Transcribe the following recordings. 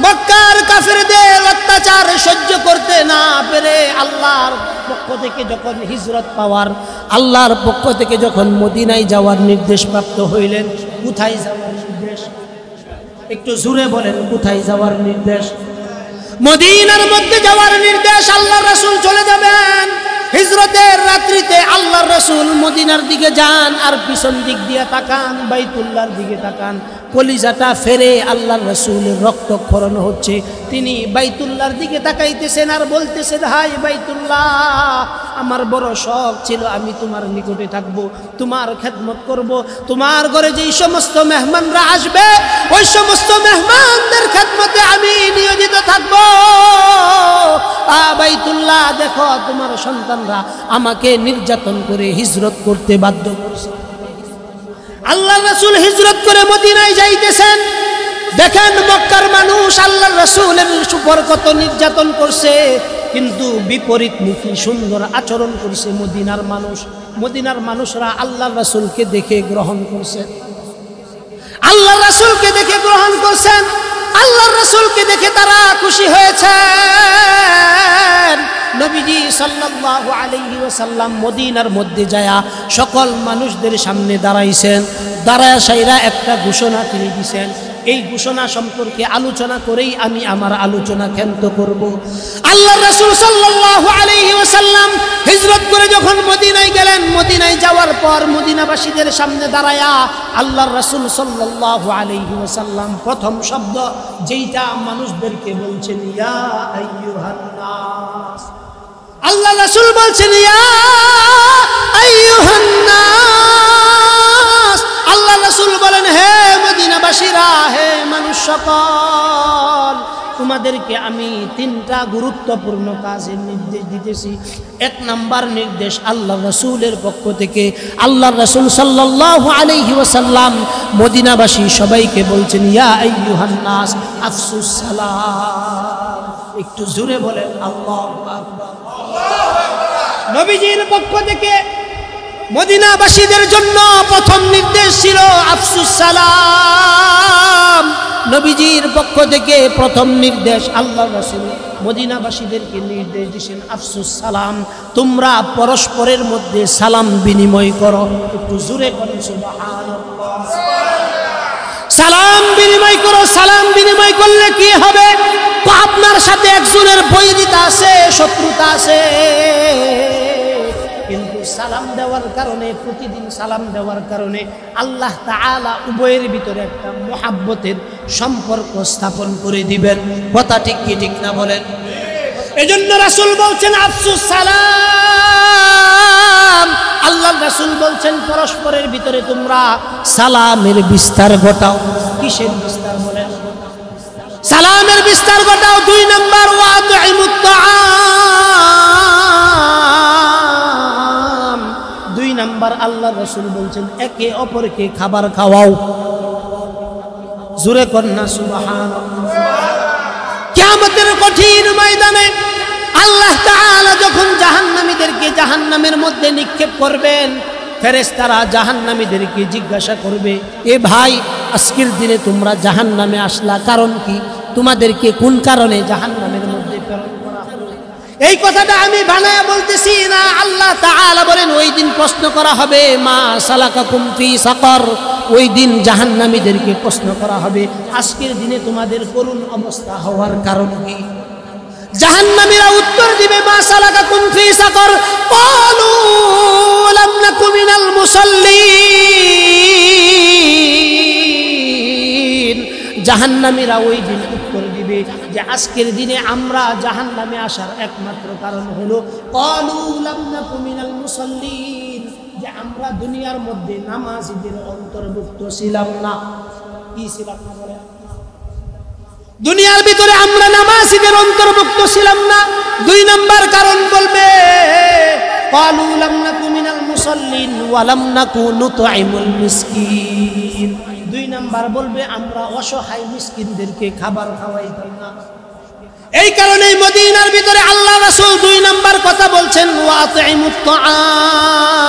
মক্কার কাফেরদের অত্যাচার সহ্য করতে না পেরে আল্লাহর পক্ষ থেকে যখন হিজরত পাওয়ার, আল্লাহর পক্ষ থেকে যখন মদিনায় যাওয়ার নির্দেশ প্রাপ্ত হইলেন, কোথায় যাওয়ার নির্দেশ? একটু জোরে বলেন, কোথায় যাওয়ার নির্দেশ? মদিনার মধ্যে যাওয়ার নির্দেশ। আল্লাহর রাসূল চলে যাবেন হিজরতের রাত্রিতে। আল্লাহর রাসূল মদিনার দিকে যান আর পিছন দিক দিয়ে তাকান, বাইতুল্লাহর দিকে তাকান। কলিজাটা ফেরে আল্লাহর রাসূলের রক্তক্ষরণ হচ্ছে। তিনি বাইতুল্লাহর দিকে তাকাইতেছেন আর বলতেছেন, হায় বাইতুল্লাহ, আমার বড় শখ ছিল আমি তোমার নিকটে থাকব, তোমার খেদমত করব, তোমার ঘরে যেই সমস্ত মেহমানরা আসবে ওই সমস্ত মেহমানদের খেদমতে আমি নিয়োজিত থাকব। বাইতুল্লাহ, দেখো তোমার সন্তানরা আমাকে নির্যাতন করে হিজরত করতে বাধ্য করছে। আল্লাহর রাসূল হিজরত করে মদিনায় যাইতেছেন। দেখেন মক্কার মানুষ আল্লাহর রাসূলের উপর কত নির্যাতন করছে, কিন্তু বিপরীতমুখী সুন্দর আচরণ করছে মদিনার মানুষ। মদিনার মানুষরা আল্লাহর রাসূলকে দেখে গ্রহণ করছে, আল্লাহর রাসূলকে দেখে গ্রহণ করছেন, আল্লাহর রাসূলকে দেখে তারা খুশি হয়েছেন। নবীজি সাল্লাল্লাহু আলাইহি ওয়াসাল্লাম মদিনার মধ্যে যায়া সকল মানুষদের সামনে দাঁড়াইছেন। দাঁড়ায়া সাইরা একটা ঘোষণা তিনি দিয়েছেন। এই ঘোষণা সম্পর্কে আলোচনা করেই আমি আমার আলোচনা ক্ষান্ত করব। আল্লাহর রাসূল সাল্লাল্লাহু আলাইহি ওয়াসাল্লাম হিজরত করে যখন মদিনায় গেলেন, মদিনায় যাওয়ার পর মদিনাবাসীদের সামনে দাঁড়ায়া আল্লাহর রাসূল সাল্লাল্লাহু আলাইহি ওয়াসাল্লাম প্রথম শব্দ যেইটা মানুষদেরকে বলছেন, ইয়া আইয়ুহান নাস। আল্লাহ রাসূল বলছেন, ইয়া আইয়ুহান নাস। আল্লাহ রাসূল বলেন, হে মদিনাবাসীরা, হে মানুষ সকল, তোমাদেরকে আমি তিনটা গুরুত্বপূর্ণ কাজের নির্দেশ দিতেছি। এক নাম্বার নির্দেশ আল্লাহ রাসূলের পক্ষ থেকে। আল্লাহ রাসূল সাল্লাল্লাহু আলাইহি ওয়াসাল্লাম মদিনাবাসী সবাইকে বলছেন, ইয়া আইয়ুহান নাস আফসুস সালাম। একটু জোরে বলেন আল্লাহু আকবার। নবীজির পক্ষ থেকে মদিনাবাসীদের জন্য প্রথম নির্দেশ ছিল আফসুস সালাম। নবীজির পক্ষ থেকে প্রথম নির্দেশ আল্লাহ রাসূল মদিনাবাসীদেরকে নির্দেশ দিয়েছেন, আফসুস সালাম, তোমরা পরস্পরের মধ্যে সালাম বিনিময় করো। একটু জোরে বলেন সুবহানাল্লাহ। সালাম বিনিময় করো। সালাম বিনিময় করলে কি হবে? আপনার সাথে একজনের বৈরিতা আছে, শত্রুতা আছে, কিন্তু সালাম দেওয়ার কারণে, প্রতিদিন সালাম দেওয়ার কারণে আল্লাহ তাআলা উভয়ের ভিতরে একটা মুহাব্বতের সম্পর্ক স্থাপন করে দিবেন। কথা ঠিক কি ঠিক না বলেন? এজন্য রাসূল বলছেন আফসুস সালাম। আল্লাহ রাসূল বলছেন পরস্পরের ভিতরে তোমরা সালামের বিস্তার ঘটাও। কিসের বিস্তার বলেন? সালামের বিস্তার ঘটাও। দুই নাম্বার, ওয়াতিমুত তাআম। দুই নাম্বার আল্লাহ রাসূল বলছেন একে অপরকে খাবার খাওয়াও। জোরে কন্না সুবহানাল্লাহ। কিয়ামতের কঠিন ময়দানে আল্লাহ তাআলা যখন জাহান্নামীদেরকে জাহান্নামের মধ্যে নিক্ষেপ করবেন, ফেরেশতারা জাহান্নামীদেরকে জিজ্ঞাসা করবে, এ ভাই, আজকের দিনে তোমরা জাহান্নামে আসলা, কারণ কি? তোমাদেরকে কোন কারণে জাহান্নামের মধ্যে প্রেরণ করা হলো? এই কথাটা আমি বানায়া বলতেছি না। আল্লাহ তাআলা বলেন ওই দিন প্রশ্ন করা হবে, মা সালাকাকুম ফি সাকার। ওই দিন জাহান্নামীদেরকে প্রশ্ন করা হবে, আজকের দিনে তোমাদের করুণ অবস্থা হওয়ার কারণ কি? জাহান্নামীরা উত্তর দিবে, মা সালাকাকুম ফি সাকার, ক্বালু লাম নাকু মিনাল মুসাল্লিন। জাহান্নামীরা ওই দিন উত্তর দিবে যে আজকের দিনে আমরা জাহান্নামে আসার একমাত্র কারণ হলো ক্বালু লাম নাকু মিনাল মুসাল্লিন, যে আমরা দুনিয়ার মধ্যে নামাজীদের অন্তর্ভুক্ত ছিলাম না। কি ছিলাম না বলেন? দুনিয়ার ভিতরে আমরা নামাজীদের অন্তর্ভুক্ত ছিলাম না। দুই নাম্বার কারণ বলবে ক্বালু লাম নাকু মিনাল মুসাল্লিন ওয়া লাম নাকু নুতঈমুল মিসকিন। দুই নাম্বার বলবে আমরা অসহায় মিসকিনদেরকে খাবার খাওয়াইতাম না। এই কারণেই মদিনার ভিতরে আল্লাহ রাসূল দুই নাম্বার কথা বলছেন, ওয়াতিমুত তাআম।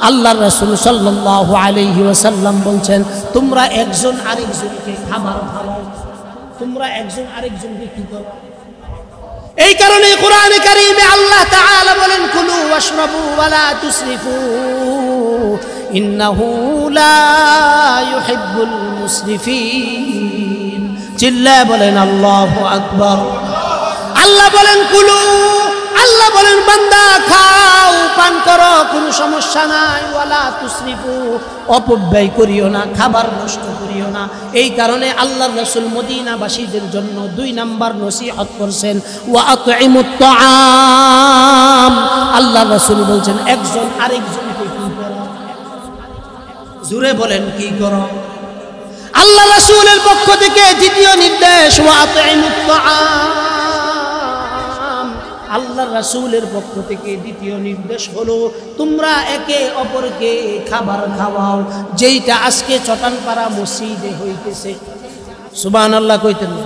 আল্লাহর রাসূল সাল্লাল্লাহু আলাইহি ওয়াসাল্লাম বলছেন তোমরা একজন আরেকজনকে খাবার খাওয়াও। তোমরা একজন আরেকজনকে কি করো। এই কারণে কোরআনে কারীমে আল্লাহ তাআলা বলেন কুলু ওয়াশরাবু ওয়ালা তুসরিফু ইন্নাহু লা ইউহিব্বুল মুসরিফিন। চিল্লায় বলেন আল্লাহু আকবার। আল্লাহ বলেন কুলু, আল্লাহ বলেন বান্দা খাও পান করো, কোনো সমস্যা নাই। ওয়ালা তুসরিফু, অপব্যয় করিও না, খাবার নষ্ট করিও না। এই কারণে আল্লাহর রাসূল মদিনাবাসীদের জন্য 2 নাম্বার নসিহত করছেন ওয়া আতইমুত তাআম। আল্লাহর রাসূল বলছেন একজন আরেকজনকে কি করো, জোরে বলেন কি করো। আল্লাহ রাসূলের পক্ষ থেকে দ্বিতীয় নির্দেশ ওয়া আতইমুত তাআম। আল্লাহ রাসূলের পক্ষ থেকে দ্বিতীয় নির্দেশ হলো তোমরা একে অপরকে খাবার খাওয়াও, যেইটা আজকে চটানপাড়া মসজিদে হইতেছে। সুবহানাল্লাহ কইতেন না?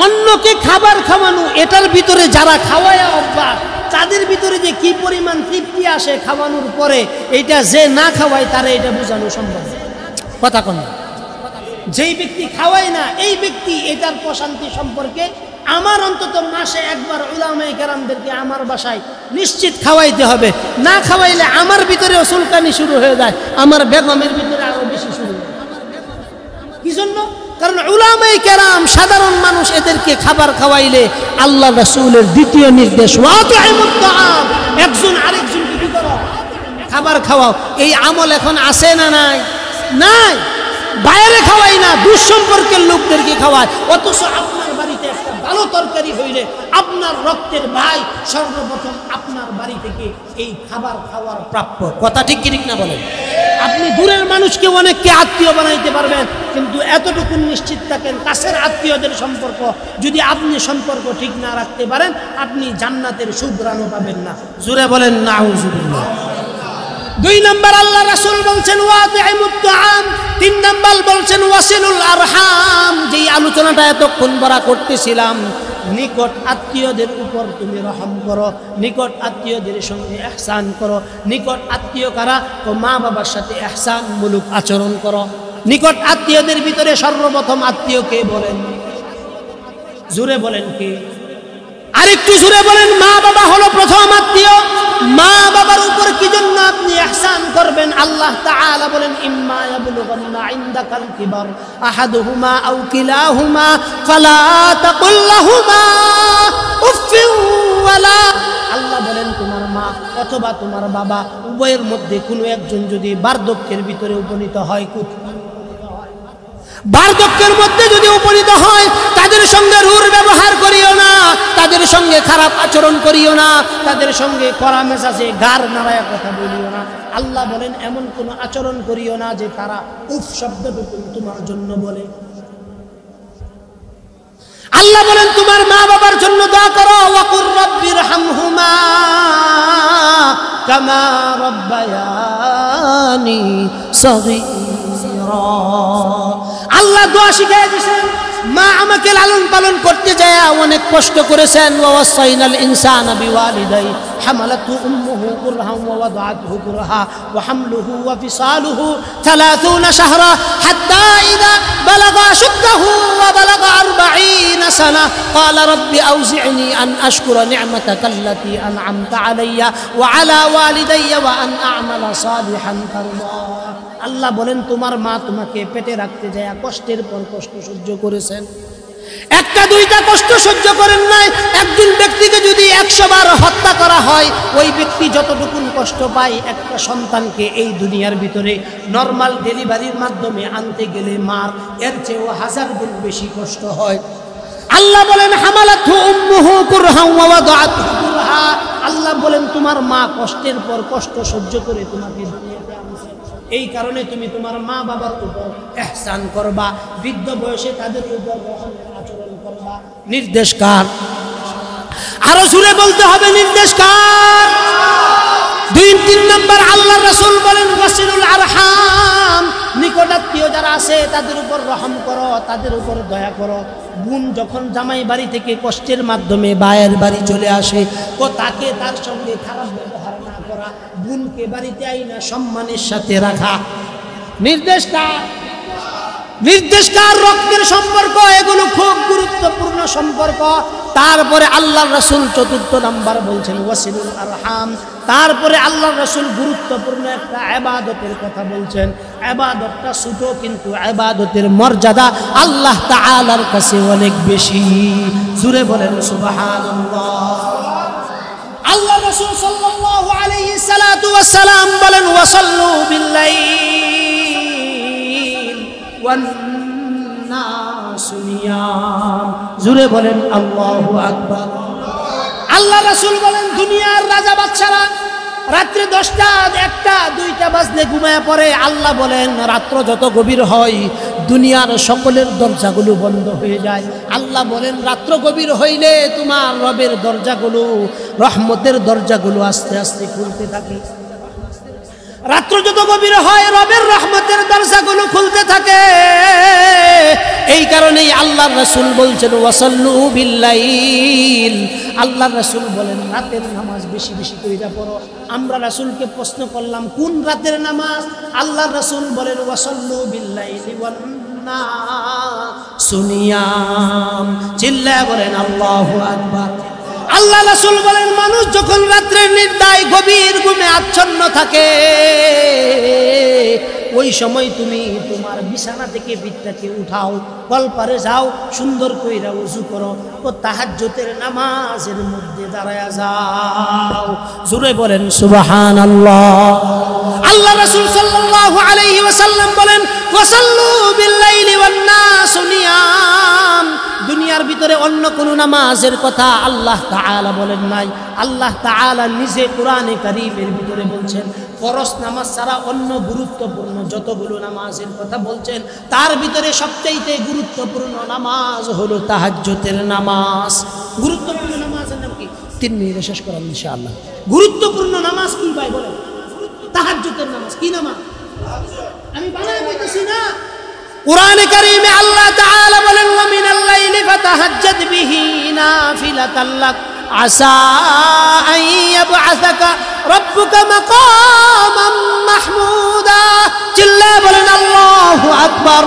অন্যকে খাবার খাওয়ানো, এটার ভিতরে যারা খাওয়ায় অভ্যাস তাদের ভিতরে যে কি পরিমাণ তৃপ্তি আসে খাওয়ানোর পরে, এটা যে না খাওয়ায় তারা এটা বোঝানো সম্ভব কথা কোন। যেই ব্যক্তি খাওয়ায় না এই ব্যক্তি এটার প্রশান্তি সম্পর্কে আমার অন্তত মাসে একবার উলামায়ে কেরামদেরকে আমার বাসায় নিশ্চিত খাওয়াইতে হবে। না খাওয়াইলে আমার ভিতরে চুলকানি শুরু হয়ে যায়, আমার বেগমের ভিতরে আরো বেশি শুরু হয়। কি জন্য? কারণ উলামায়ে কেরাম সাধারণ মানুষ, এদেরকে খাবার খাওয়াইলে আল্লাহ রাসূলের দ্বিতীয় নির্দেশ ওয়া তুইমুত তাআম, একজন আরেকজনকে কি করো, খাবার খাওয়াও। এই আমল এখন আছে না নাই? নাই। বাইরে খাওয়াই না, দুঃসম্পর্কের লোকদেরকে খাওয়ায়। অথচ আপনার বাড়িতে একটা ভালো তরকারি হইলে আপনার রক্তের ভাই সর্বপ্রথম আপনার বাড়ি থেকে এই খাবার খাওয়ার প্রাপ্য। কথা ঠিক কি ঠিক না বলেন? আপনি দূরের মানুষকে অনেককে আত্মীয় বানাইতে পারবেন, কিন্তু এতটুকু নিশ্চিত থাকেন কাছের আত্মীয়দের সম্পর্ক যদি আপনি সম্পর্ক ঠিক না রাখতে পারেন, আপনি জান্নাতের সুঘ্রাণও পাবেন না। জোরে বলেন নাউজুবিল্লাহ। 2 নাম্বার আল্লাহ রাসূল বলছেন ওয়াতিমুত তাআম। 3 নাম্বার বলছেন ওয়াসিলুল আরহাম। যেই আলোচনাটা এতক্ষণ বড় করতেছিলাম, নিকট আত্মীয়দের উপর তুমি রহম করো, নিকট আত্মীয়দের সঙ্গে ইহসান করো। নিকট আত্মীয় কারা? তো মা বাবার সাথে ইহসানমূলক আচরণ করো। নিকট আত্মীয়দের ভিতরে সর্বপ্রথম আত্মীয় কে বলেন? জোরে বলেন কে? আরেকটু জোরে বলেন। মা বাবা হলো প্রথম আত্মীয়। মা বাবার উপর কি জন্য আপনি ইহসান করবেন? আল্লাহ তাআলা বলেন ইম্মা ইয়াবলুগান্না ইনদাকাল কিবার আহাদুহুমা আও কিলাহুমা ফালা তাকুল লাহুমা উফফিন ওয়ালা। আল্লাহ বলেন তোমার মা অথবা তোমার বাবা উভয়ের মধ্যে কোনো একজন যদি বার্ধক্যের ভিতরে উপনীত হয়, বার্ধক্যের মধ্যে যদি উপনীত হয়, তাদের সঙ্গে রূঢ় ব্যবহার করিও না, তাদের সঙ্গে খারাপ আচরণ করিও না, তাদের সঙ্গে কড়া মেজাজে গার নাড়ায়া কথা বলিও না। আল্লাহ বলেন এমন কোন আচরণ করিও না যে তারা উফ শব্দটুকু তোমার জন্য বলে। আল্লাহ বলেন তোমার মা বাবার জন্য দোয়া করো। ওয়াকুর রাব্বিরহামহুমা কামা রাব্বায়ানি সগীরা। আল্লাহ দোয়া শিখিয়ে দিয়েছেন। মা আমাকে লালন পালন করতে যায় অনেক কষ্ট করেছেন। ওয়াসাইনাল ইনসানা বিওয়ালিদাই হামালাতহু উম্মুহু কুরহা ওয়া ওয়াদাআতহু কুরহা ওয়া হামলুহু ওয়া ফিসালুহু 30 শাহরা হাত্তা ইযা বালাগা আশুদ্দাহু ওয়া বালাগা 40 সানা ক্বালা রাব্বি আউজি'নি আন আশকুরা নি'মাতাকা আল্লাতী আন'আমতা আলাইয়া ওয়া আলা ওয়ালিদাইয়া ওয়া আন আ'মালা সালিহান তারদা। আল্লাহ বলেন তোমার মা তোমাকে পেটে রাখতে যায় কষ্টের পর কষ্ট সহ্য করেছেন। একটা দুইটা কষ্ট সহ্য করেন নাই। একজন ব্যক্তিকে যদি 100 বার হত্যা করা হয়, ওই ব্যক্তি যতটুকু কষ্ট পায় একটা সন্তানকে এই দুনিয়ার ভিতরে নরমাল ডেলিভারির মাধ্যমে আনতে গেলে মার এর চেয়েও 1000 গুণ বেশি কষ্ট হয়। আল্লাহ বলেন হামালাতহু উম্মুহু কুরহা ওয়া ওয়াদাআতহু কুরহা। আল্লাহ বলেন তোমার মা কষ্টের পর কষ্ট সহ্য করে তোমাকে দুনিয়াতে আনছে। এই কারণে তুমি তোমার মা বাবার উপর ইহসান করবা, বৃদ্ধ বয়সে তাদের উপর রহমের আচরণ করবা। নির্দেশ কার? আরো জোরে বলতে হবে নির্দেশ কার? 2-3 নাম্বার আল্লাহ রাসূল বলেন ওয়াসিলুল আরহাম। নিকটাত্মীয় যারা আছে তাদের উপর রহম করো, তাদের উপর দয়া করো। বোন যখন জামাই বাড়ি থেকে কষ্টের মাধ্যমে ভাইয়ের বাড়ি চলে আসে, তো তাকে তার সঙ্গে খারাপ ব্যবহার না করা, বোনকে বাড়িতে আইনা সম্মানের সাথে রাখা। নির্দেশ কার? নির্দেশ কার? রক্তের সম্পর্ক, এগুলো খুব গুরুত্বপূর্ণ সম্পর্ক। তারপরে আল্লাহ রাসূল চতুর্থ নাম্বার বলছেন ওয়াসিলুল আরহাম। তারপরে আল্লাহ রাসূল গুরুত্বপূর্ণ একটা ইবাদতের কথা বলছেন। ইবাদতটা ছোট, কিন্তু ইবাদতের মর্যাদা আল্লাহ তাআলার কাছে অনেক বেশি। জোরে বলেন সুবহানাল্লাহ। আল্লাহ রাসূল সাল্লাল্লাহু আলাইহি সাল্লাতু ওয়াস সালাম বলেন ওয়াসাল্লু বিল্লাইল ওয়ান নাসু নিয়াম। জোরে বলেন আল্লাহু আকবার। আল্লাহ রাসূল বলেন দুনিয়ার রাজা বাদশারা রাত্রে 10টা 1টা 2টা বাজলে ঘুমায় পড়ে। আল্লাহ বলেন রাত্র যত গভীর হয় দুনিয়ার সকলের দরজাগুলো বন্ধ হয়ে যায়। আল্লাহ বলেন রাত্র গভীর হইলে তোমার রবের দরজাগুলো, রহমতের দরজাগুলো আস্তে আস্তে খুলতে থাকে। রাত্র যত গভীর হয় রবের রহমতের দরজাগুলো খুলতে থাকে। এই কারণেই আল্লাহ রাসূল বলছেন ওয়াসাল্লু বিল্লাইল। আল্লাহ রাসূল বলেন রাতের নামাজ বেশি বেশি কইরা পড়ো। আমরা রাসূলকে প্রশ্ন করলাম কোন রাতের নামাজ? আল্লাহ রাসূল বলেন ওয়াসাল্লু বিল্লাইলি ওয়ান নাসু নিয়াম। চিল্লায়া বলেন আল্লাহু আকবার। আল্লাহ রাসূল বলেন মানুষ যখন রাত্রের নির্দায় গভীর ঘুমে আচ্ছন্ন থাকে, ওই সময় তুমি তোমার বিছানা থেকে বিছানাকে উঠাও, কলপারে যাও, সুন্দর কইরা ওযু করো ও তাহাজ্জুদের নামাজের মধ্যে দাঁড়ায়া যাও। জোরে বলেন সুবহানাল্লাহ। আল্লাহ রাসূল সাল্লাল্লাহু আলাইহি ওয়াসাল্লাম বলেন ওয়াসাল্লু বিল্লাইলি ওয়ান নাসু নিয়াম। দুনিয়ার ভিতরে অন্য কোন নামাজের কথা আল্লাহ তাআলা বলেন নাই। আল্লাহ তাআলা নিজে কোরআনে কারীমের ভিতরে বলছেন ফরজ নামাজ ছাড়া অন্য গুরুত্বপূর্ণ যতগুলো নামাজের কথা বলছেন তার ভিতরে সবচেয়ে গুরুত্বপূর্ণ নামাজ হলো তাহাজ্জুদের নামাজ। গুরুত্বপূর্ণ নামাজের নাম কি? 3 মিনিটে শেষ করাম ইনশাআল্লাহ। গুরুত্বপূর্ণ নামাজ কি ভাই বলেন? তাহাজ্জুদের নামাজ। কি নামাজ? আমি বানায় বলতেছি না। কুরআনে কারীমে আল্লাহ তাআলা বলেন ওয়া মিনাল লাইলি ফাতাহাজ্জাদ বিহি নাফিলাতাল লাক আসা আন ইয়াবআসাকা রাব্বুকা মাকামান মাহমুদা। চিল্লায়া বলেন আল্লাহু আকবার।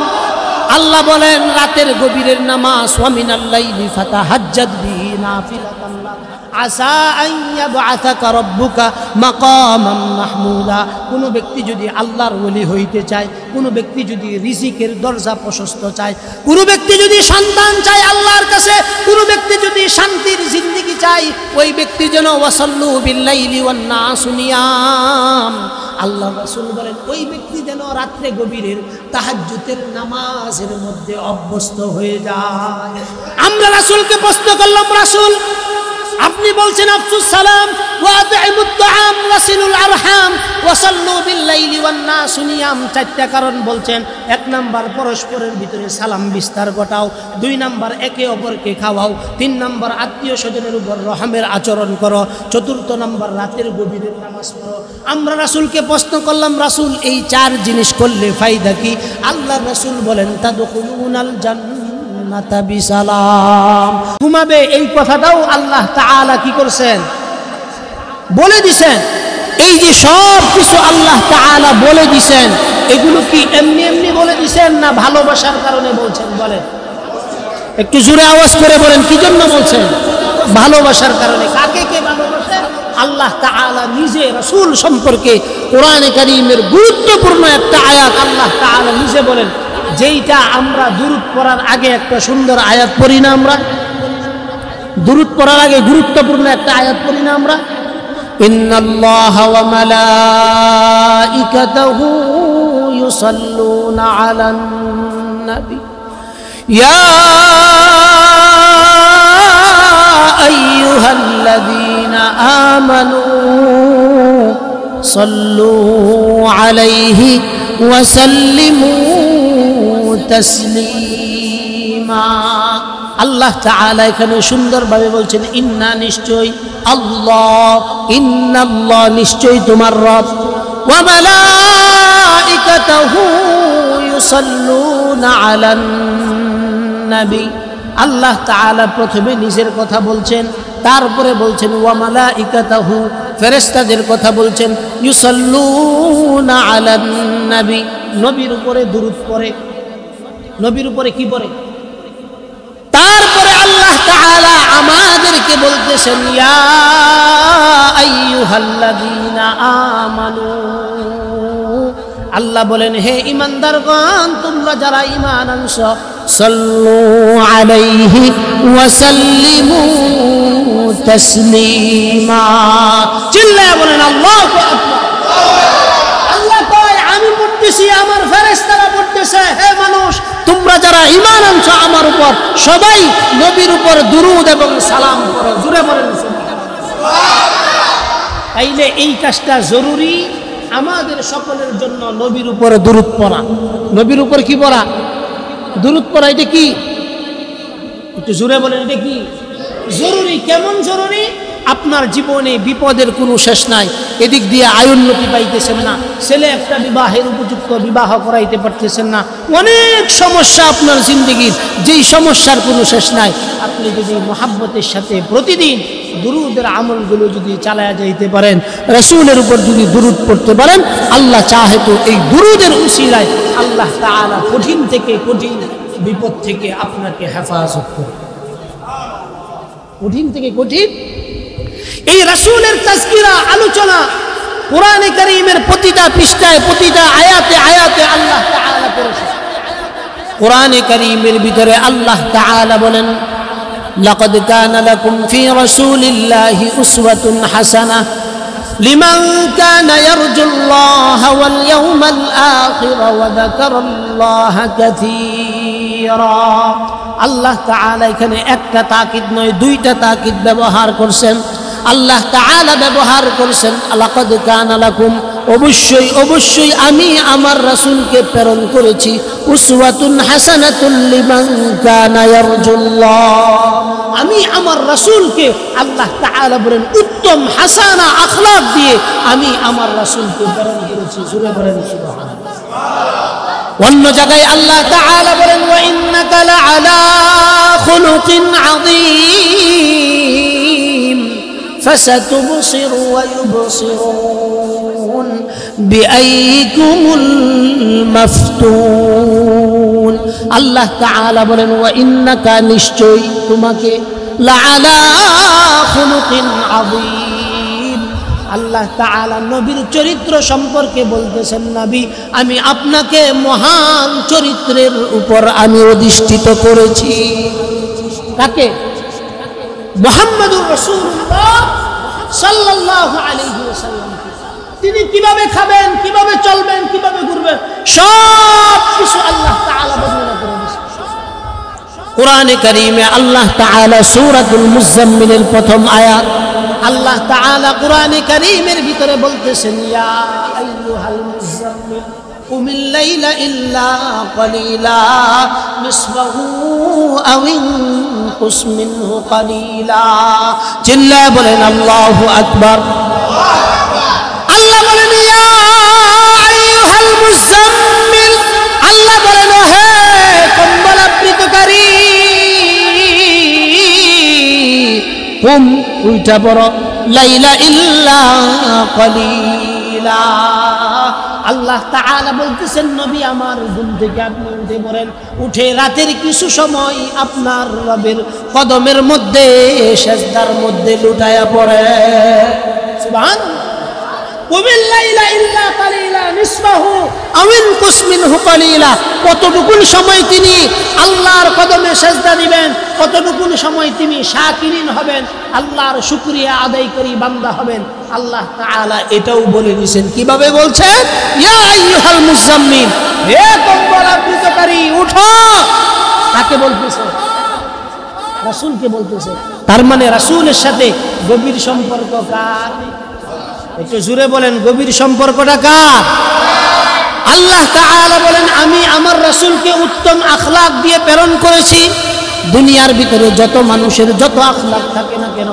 আল্লাহ বলেন রাতের গভীরের নামাজ ওয়া মিনাল লাইলি ফাতাহাজ্জাদ বিহি নাফিলাতাল লাক আসা আন ইয়াবআসাকা রাব্বুকা মাকামান মাহমুদা। কোন ব্যক্তি যদি আল্লাহর ওলি হইতে চায়, কোন ব্যক্তি যদি রিজিকের দরজা প্রশস্ত চায়, কোন ব্যক্তি যদি সন্তান চায় আল্লাহর কাছে, কোন ব্যক্তি যদি শান্তির জিন্দেগি চায়, ওই ব্যক্তি যেন ওয়াসাল্লু বিল্লাইলি ওয়ান নাসু নিয়াম। আল্লাহ রাসূল বলেন ওই ব্যক্তি যেন রাত্রে গভীরের তাহাজ্জুদের নামাজের মধ্যে অভ্যস্ত হয়ে যায়। আমরা রাসূলকে প্রশ্ন করলাম রাসূল আপনি বলছেন আফসুস সালাম ওয়া আতইমুত তাআম ওয়াসিলুল আরহাম ওয়াসাল্লু বিল্লাইলি ওয়ান নাসু নিয়াম। 4টা কারণ বলছেন। 1 নাম্বার পরস্পরের ভিতরে সালাম বিস্তার ঘটাও, 2 নাম্বার একে অপরকে খাওয়াও, 3 নাম্বার আত্মীয় স্বজনের উপর রহমের আচরণ করো, 4th নাম্বার রাতের গভীরের নামাজ পড়ো। আমরা রাসূলকে প্রশ্ন করলাম রাসূল এই 4 জিনিস করলে ফায়দা কি? আল্লাহ রাসূল বলেন তাদখুলুনাল জান্নাতা বিসালাম। ঘুমাবে এই কথাটাও আল্লাহ তাআলা কি করছেন? বলে দিছেন। এই যে সব কিছু আল্লাহ তাআলা বলে দিছেন, এগুলো কি এমনি এমনি বলে দিছেন না ভালোবাসার কারণে বলছেন? বলেন একটু জোরে আওয়াজ করে বলেন কি জন্য বলছেন? ভালোবাসার কারণে। কাকে কে ভালোবাসেন? আল্লাহ তাআলা নিজে রাসূল সম্পর্কে কোরআনে কারীমের গুরুত্বপূর্ণ একটা আয়াত আল্লাহ তাআলা নিজে বলেন, যেইটা আমরা দুরূদ পড়ার আগে একটা সুন্দর আয়াত পড়ি না? আমরা দুরূদ পড়ার আগে গুরুত্বপূর্ণ একটা আয়াত পড়ি না? আমরা ইন্নাল্লাহা ওয়া মালাইকাতাহু ইউসাল্লুনা আলান নবী ইয়া আইয়ুহাল্লাযীনা আমানু সাল্লু আলাইহি ওয়া সাল্লিমু তাসলিমা। আল্লাহ তাআলা এখানে সুন্দরভাবে বলছেন ইন্না নিশ্চয় আল্লাহ, ইন্নাল্লাহ নিশ্চয় তোমার রব, ওয়া মালাইকাতাহু ইউসাল্লুনা আলান নবী। আল্লাহ তাআলা প্রথমে নিজের কথা বলছেন, তারপরে বলছেন ওয়া মালাইকাতাহু, ফেরেশতাদের কথা বলছেন, ইউসাল্লুনা আলান নবী, নবীর উপরে দুরূদ পড়ে। নবীর উপরে কি পড়ে? তারপরে আল্লাহ তাআলা আমাদেরকে বলতেছেন ইয়া আইয়ুহাল্লাযীনা আমানু, আল্লাহ বলেন হে ঈমানদারগণ তোমরা যারা ঈমান আনছো সাল্লু আলাইহি ওয়া সাল্লিমু তাসলিমা। চিল্লায়া বলেন আল্লাহু আকবার। আল্লাহ কয় আমি পড়তেছি, আমার ফেরেশতারা পড়তেছে, হে মানুষ তোমরা যারা ঈমান আনছো আমার উপর সবাই নবীর উপর দুরূদ এবং সালাম পড়ো। জোরে বলেন সুবহানাল্লাহ। তাইলে এই কাজটা জরুরি আমাদের সকলের জন্য, নবীর উপর দুরূদ পড়া। নবীর উপর কি পড়া? দুরূদ পড়া। এটা কি? একটু জোরে বলেন, এটা কি জরুরি? কেমন জরুরি? আপনার জীবনে বিপদের কোনো শেষ নাই, এদিক দিয়ে আয়োন্নতি পাইতেছেন না, ছেলে একটা বিবাহের উপযুক্ত বিবাহ করাইতে পারতেছেন না, অনেক সমস্যা আপনার জিন্দগির, যেই সমস্যার কোনো শেষ নাই। আপনি যদি মহাব্বতের সাথে প্রতিদিন দুরূদের আমলগুলো যদি চালায়া যাইতে পারেন, রাসূলের উপর যদি দুরূদ পড়তে পারেন, আল্লাহ চাহে তো এই দুরূদের উসিলায় আল্লাহ তাআলা কঠিন থেকে কঠিন বিপদ থেকে আপনাকে হেফাজত করবে। কঠিন থেকে কঠিন এই রাসূলের তাজকিরা আলোচনা কোরআনে কারীমের প্রতিটা পৃষ্ঠায় প্রতিটা আয়াতে আয়াতে আল্লাহ তাআলা করেছেন। কোরআনে কারীমের ভিতরে আল্লাহ তাআলা বলেন লাকাদ কানা লাকুম ফি রাসূলিল্লাহি উসওয়াতুন হাসানাহ লিমান কানা ইয়ারজুল্লাহা ওয়াল ইয়াওমাল আখির ওয়া যাকারাল্লাহা কাসীরা। আল্লাহ তাআলা এখানে একটা তাকিদ নয়, দুইটা তাকিদ ব্যবহার করছেন। আল্লাহ তাআলা ব্যবহার করছেন লাকাদ কানা লাকুম, অবশ্যই অবশ্যই আমি আমার রাসূলকে প্রেরণ করেছি, উসওয়াতুন হাসানাতুল লিমান কানা ইয়ারজুল্লাহ, আমি আমার রাসূলকে আল্লাহ তাআলা বলেন উত্তম হাসানা আখলাক দিয়ে আমি আমার রাসূলকে প্রেরণ করেছি। জোরে বলেন সুবহানাল্লাহ। অন্য জায়গায় আল্লাহ তাআলা বলেন ওয়া ইন্নাকা লাআলা খুলুকিন আযীম فستبصر ويبصرون بأيكم المفتون। আল্লাহ তাআলা বলেন ওয়া ইন্নাকা, নিশ্চয় তোমাকে, লাআলা খুলুকিন আযীম। আল্লাহ তাআলা নবীর চরিত্র সম্পর্কে বলতেছেন নবী আমি আপনাকে মহান চরিত্রের উপর আমি অধিষ্ঠিত করেছি। কাকে? মুহাম্মদুর রাসূলুল্লাহ সাল্লাল্লাহু আলাইহি ওয়াসাল্লাম। তিনি কিভাবে খাবেন, কিভাবে চলবেন, কিভাবে ঘুরবেন, সব কিছু আল্লাহ তাআলা বর্ণনা করে দিয়েছেন। কোরআনে কারীমে আল্লাহ তাআলা সূরাতুল মুজাম্মিলের প্রথম আয়াত আল্লাহ তাআলা কোরআনে কারীমের ভিতরে বলতেছেন ইয়া আইয়ুহাল মুজাম্মিল কুমিল লাইলা ইল্লা কালিলা নিসফাহু আও ইনকুস মিনহু কালিলা। চিল্লায়ে বলেন আল্লাহু আকবার। আল্লাহ বলেন ইয়া আইয়ুহাল মুজাম্মিল, আল্লাহ বলেন হে কম্বল আবৃতকারী, কুম উঠা পড়ো, লাইলা ইল্লা কালিলা। আল্লাহ তাআলা বলতেছেন নবী আমার ঘুম থেকে আপনি উঠে পড়েন, উঠে রাতের কিছু সময় আপনার রবের কদমের মধ্যে সেজদার মধ্যে লুটায়া পড়ে। সুবহানাল্লাহ। কুমিল লাইলা ইল্লা কালিলা নিসফাহু আও ইনকুস মিনহু কালিলা। কতটুকুন সময় তিনি আল্লাহর কদমে সেজদা দিবেন, কতটুকুন সময় তিনি শাকিরিন হবেন, আল্লাহর শুকরিয়া আদায়কারী বান্দা হবেন, আল্লাহ তাআলা এটাও বলে দিয়েছেন। কিভাবে বলছেন? ইয়া আইয়ুহাল মুজাম্মিল, হে কম্বল আবৃতকারী উঠো। কাকে বলতেছে? রাসূলকে বলতেছে। তার মানে রাসূলের সাথে গভীর সম্পর্ক কার? একটু জোরে বলেন, গভীর সম্পর্কটা কার? আল্লাহ তাআলা বলেন আমি আমার রাসূলকে উত্তম আখলাক দিয়ে প্রেরণ করেছি। দুনিয়ার ভিতরে যত মানুষের যত আখলাক থাকে না কেন,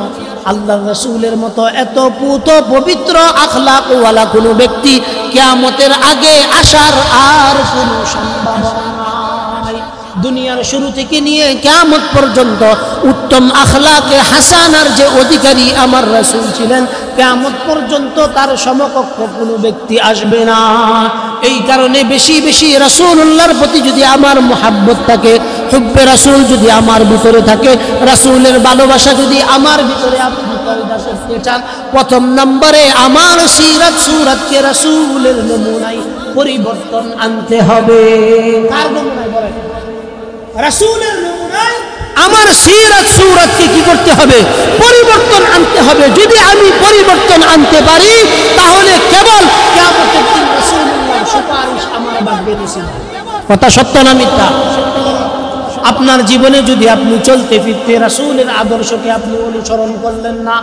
আল্লাহর রাসূলের মতো এত পুত পবিত্র আখলাক ওয়ালা কোনো ব্যক্তি কিয়ামতের আগে আসার আর কোনো সম্ভাবনা নাই। দুনিয়ার শুরু থেকে নিয়ে কিয়ামত পর্যন্ত উত্তম আখলাকে হাসানার যে অধিকারী আমার রাসূল ছিলেন, কিয়ামত পর্যন্ত তার সমকক্ষ কোনো ব্যক্তি আসবে না। এই কারণে বেশি বেশি রাসূলুল্লাহর প্রতি যদি আমার মুহাব্বত থাকে, হুব্বে রাসূল যদি আমার ভিতরে থাকে, রাসূলের ভালোবাসা যদি আমার ভিতরে আপনি পয়দা করতে চান, প্রথম নম্বরে আমার সিরাত সুরাতকে রাসূলের নমুনায় পরিবর্তন আনতে হবে। কার নমুনায় বলেন? রাসূলের নমুনায় আমার সিরাত সুরাতকে কি করতে হবে? পরিবর্তন আনতে হবে। যদি আমি পরিবর্তন আনতে পারি তাহলে কেবল কিয়ামতের দিন রাসূলুল্লাহর সুপারিশ আমার ভাগ্যে নসিব। কথা সত্য না মিথ্যা? আপনার জীবনে যদি আপনি চলতে ফিরতে রাসূলের আদর্শকে আপনি অনুসরণ করলেন না,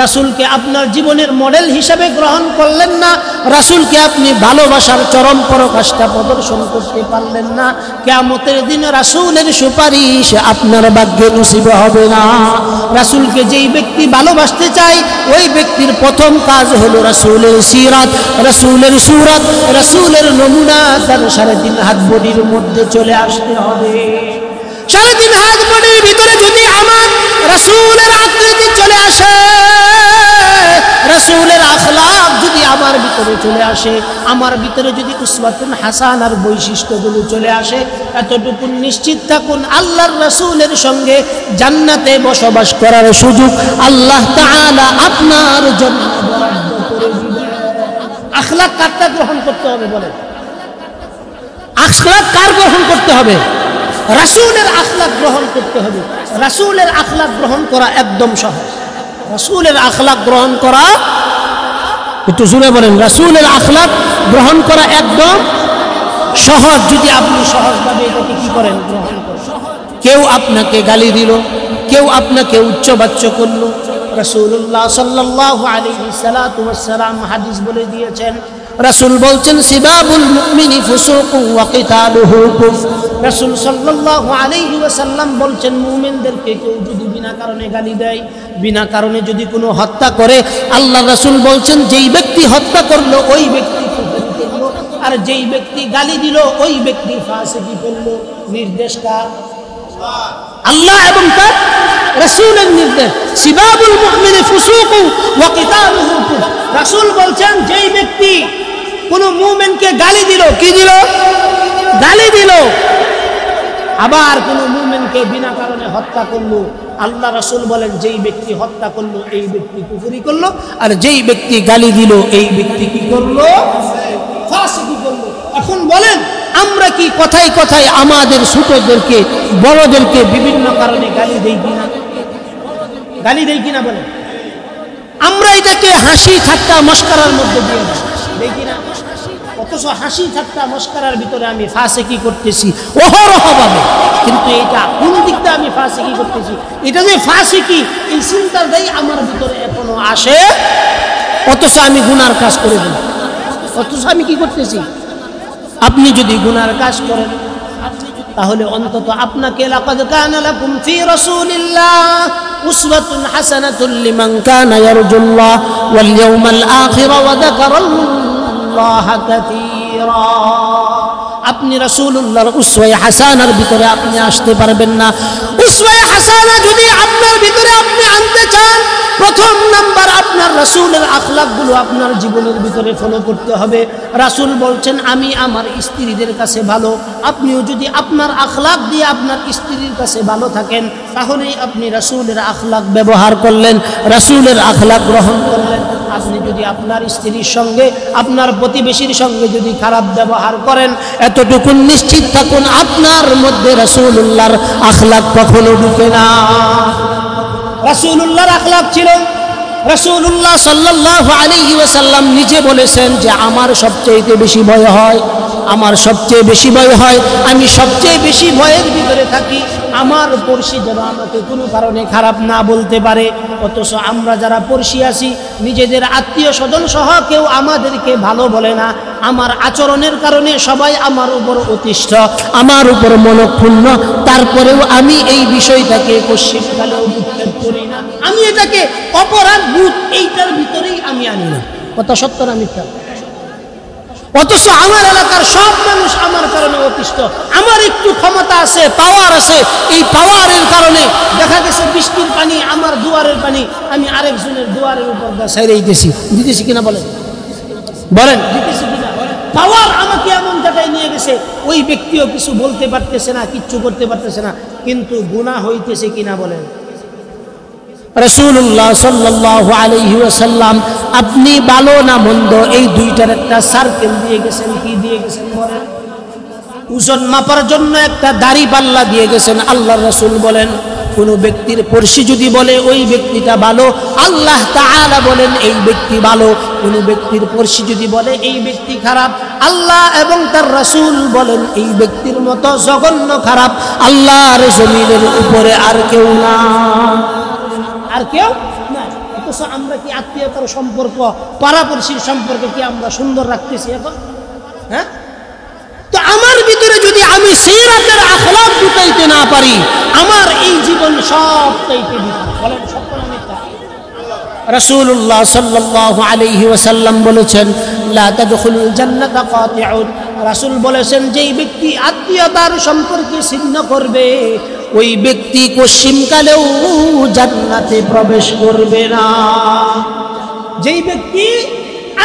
রাসূলকে আপনার জীবনের মডেল হিসেবে গ্রহণ করলেন না, রাসূলকে আপনি ভালোবাসার চরম পরাকাষ্ঠা প্রদর্শন করতে পারলেন না, কিয়ামতের দিন রাসূলের সুপারিশ আপনার ভাগ্যে নসিব হবে না। রাসূলকে যেই ব্যক্তি ভালোবাসতে চায় ওই ব্যক্তির প্রথম কাজ হলো রাসূলের সিরাত, রাসূলের সুরাত, রাসূলের নমুনা তার 3.5 হাত বডির মধ্যে চলে আসতে হবে। 3.5 হাত বডির ভিতরে যদি আমার রাসূলের আকৃতি চলে আসে, রাসূলের আখলাক যদি আমার ভিতরে চলে আসে, আমার ভিতরে যদি উসওয়াতুন হাসানার বৈশিষ্ট্যগুলো চলে আসে, এতটুকু নিশ্চিত থাকুন আল্লাহর রাসূলের সঙ্গে জান্নাতে বসবাস করার সুযোগ আল্লাহ তাআলা আপনার জন্য বরাদ্দ করে দিবেন। আখলাক কারটা গ্রহণ করতে হবে বলেন? আখলাক কার গ্রহণ করতে হবে? রাসূলের আখলাক গ্রহণ করতে হবে। রাসূলের আখলাক গ্রহণ করা একদম সহজ। রাসূলের আখলাক গ্রহণ করা, একটু জোরে বলেন, রাসূলের আখলাক গ্রহণ করা একদম সহজ। যদি আপনি সহজভাবে এটাকে কি করেন? গ্রহণ করেন। কেউ আপনাকে গালি দিল, কেউ আপনাকে উচ্চবাচ্য করলো, রাসূলুল্লাহ সাল্লাল্লাহু আলাইহি সাল্লাতু ওয়াসসালাম হাদিস বলে দিয়েছেন, রাসূল বলছেন সিবাবুল মুমিনি ফুসুকু ওয়া কিতালুহু কুফর। রাসূল সাল্লাল্লাহু আলাইহি ওয়াসাল্লাম বলছেন মুমিনদেরকে কেউ যদি বিনা কারণে গালি দেয়, বিনা কারণে যদি কোনো হত্যা করে, আল্লাহ রাসূল বলছেন যেই ব্যক্তি হত্যা করলো ওই ব্যক্তি কুফরি করলো, আর যেই ব্যক্তি গালি দিল ওই ব্যক্তি ফাসিকি করলো। নির্দেশ কার? আল্লাহ এবং তার রাসূলের নির্দেশ। সিবাবুল মুমিনি ফুসুকু ওয়া কিতালুহু কুফর। রাসূল বলছেন যেই ব্যক্তি কোন মুমিনকে গালি দিল, কি দিল? গালি দিল, আবার কোন মুমিনকে বিনা কারণে হত্যা করলো, আল্লাহ রাসূল বলেন যেই ব্যক্তি হত্যা করলো এই ব্যক্তি কুফরি করলো, আর যেই ব্যক্তি গালি দিল এই ব্যক্তি কি করলো? ফাসিকি করলো। এখন বলেন আমরা কি কথায় কথায় আমাদের ছোটদেরকে বড়দেরকে বিভিন্ন কারণে গালি দেই কিনা? গালি দেই কিনা বলেন? আমরা এটাকে হাসি ঠাট্টা মস্করার মধ্যে দিয়ে দেই কিনা? অথচ হাসি ঠাট্টা মস্করার ভিতরে আমি ফাসিকি করতেছি অহরহভাবে, কিন্তু এটা কোন দিকটা আমি ফাসিকি করতেছি, এটা যে ফাসিকি এই চিন্তাটাই আমার ভিতরে এখনো আসে, অথচ আমি গুনার কাজ করে দিই। অথচ আমি কি করতেছি? আপনি যদি গুনার কাজ করেন তাহলে অন্তত আপনাকে লাকাদ কানা লাকুম ফি রাসূলিল্লাহ উসওয়াতুন হাসানাতুল লিমান কানা ইয়ারজুল্লাহ ওয়াল ইয়াউমাল আখির ওয়া যাকারাল্লাহ কাসীরা। আপনি রাসূলুল্লাহর উসওয়ায়ে হাসানার ভিতরে আপনি আসতে পারবেন না। উসওয়ায়ে হাসানা যদি আপনার ভিতরে আপনি আনতে চান, প্রথম নাম্বার আপনার রাসূলের আখলাকগুলো আপনার জীবনের ভিতরে ফলো করতে হবে। রাসূল বলছেন আমি আমার স্ত্রীদের কাছে ভালো, আপনিও যদি আপনার আখলাক দিয়ে আপনার স্ত্রীর কাছে ভালো থাকেন তাহলেই আপনি রাসূলের আখলাক ব্যবহার করলেন, রাসূলের আখলাক গ্রহণ করলেন। আপনি যদি আপনার স্ত্রীর সঙ্গে আপনার প্রতিবেশীর সঙ্গে যদি খারাপ ব্যবহার করেন, এতটুকু নিশ্চিত থাকুন আপনার মধ্যে রাসূলুল্লাহর আখলাক কখনো ঢুকে না। রাসূলুল্লাহর আখলাক ছিল, রাসূলুল্লাহ সাল্লাল্লাহু আলাইহি ওয়াসাল্লাম নিজে বলেছেন যে আমার সবচেয়ে বেশি ভয় হয়, আমার সবচেয়ে বেশি ভয় হয়, আমি সবচেয়ে বেশি ভয়ের ভিতরে থাকি আমার পড়শি যেন আমাকে কোনো কারণে খারাপ না বলতে পারে। অথচ আমরা যারা পড়শি আছি নিজেদের আত্মীয় স্বজন সহ কেউ আমাদেরকে ভালো বলে না, আমার আচরণের কারণে সবাই আমার উপর অতিষ্ঠ, আমার উপর মনক্ষুণ্ণ, তারপরেও আমি এই বিষয়টাকে পশ্চিমকালেও উৎক্ষেপ করি না, আমি এটাকে অপরাধ বোধ এইটার ভিতরেই আমি আনি না। কথা সত্য না মিথ্যা? অথচ আমার এলাকার সব মানুষ আমার কারণে অতিষ্ঠ, আমার একটু ক্ষমতা আছে, পাওয়ার আছে। এই পাওয়ারের কারণে দেখা গেছে বৃষ্টির পানি, আমার দুয়ারের পানি আমি আরেকজনের দুয়ারের উপর সাইরেই দিতেছি কিনা বলেন, দিতেছি কিনা? পাওয়ার আমাকে এমন জায়গায় নিয়ে গেছে, ওই ব্যক্তিও কিছু বলতে পারতেছে না, কিচ্ছু করতে পারতেছে না, কিন্তু গুনাহ হইতেছে কিনা বলেন। রাসূলুল্লাহ সাল্লাল্লাহু আলাইহি ওয়াসাল্লাম আপনি ভালো না মন্দ এই দুইটার একটা সার্কেল দিয়ে গেছেন। কি দিয়ে গেছেন বলেন? ওজন মাপার জন্য একটা দাড়ি পাল্লা দিয়ে গেছেন। আল্লাহর রাসূল বলেন, কোন ব্যক্তির পড়শি যদি বলে ওই ব্যক্তিটা ভালো, আল্লাহ তাআলা বলেন এই ব্যক্তি ভালো। কোন ব্যক্তির পড়শি যদি বলে এই ব্যক্তি খারাপ, আল্লাহ এবং তার রাসূল বলেন এই ব্যক্তির মতো জঘন্য খারাপ আল্লাহর জমিনের উপরে আর কেউ না, আর কেউ না। অথচ আমরা কি আত্মীয়তার সম্পর্ক, পাড়াপড়শির সম্পর্ক কি আমরা সুন্দর রাখতেছি এখন? হ্যাঁ, তো আমার ভিতরে যদি আমি সিরাতের আখলাক ঢুকাইতে না পারি, আমার এই জীবন সবটাইতে বিফল। বলেন সত্য না মিথ্যা? রাসূলুল্লাহ সাল্লাল্লাহু আলাইহি ওয়াসাল্লাম বলেছেন, লা তাদখুলুল জান্নাতা কাতিউন। রাসূল বলেছেন, যেই ব্যক্তি আত্মীয়তার সম্পর্কে ছিন্ন করবে ওই ব্যক্তি পশ্চিমকালেও জান্নাতে প্রবেশ করবে না। যেই ব্যক্তি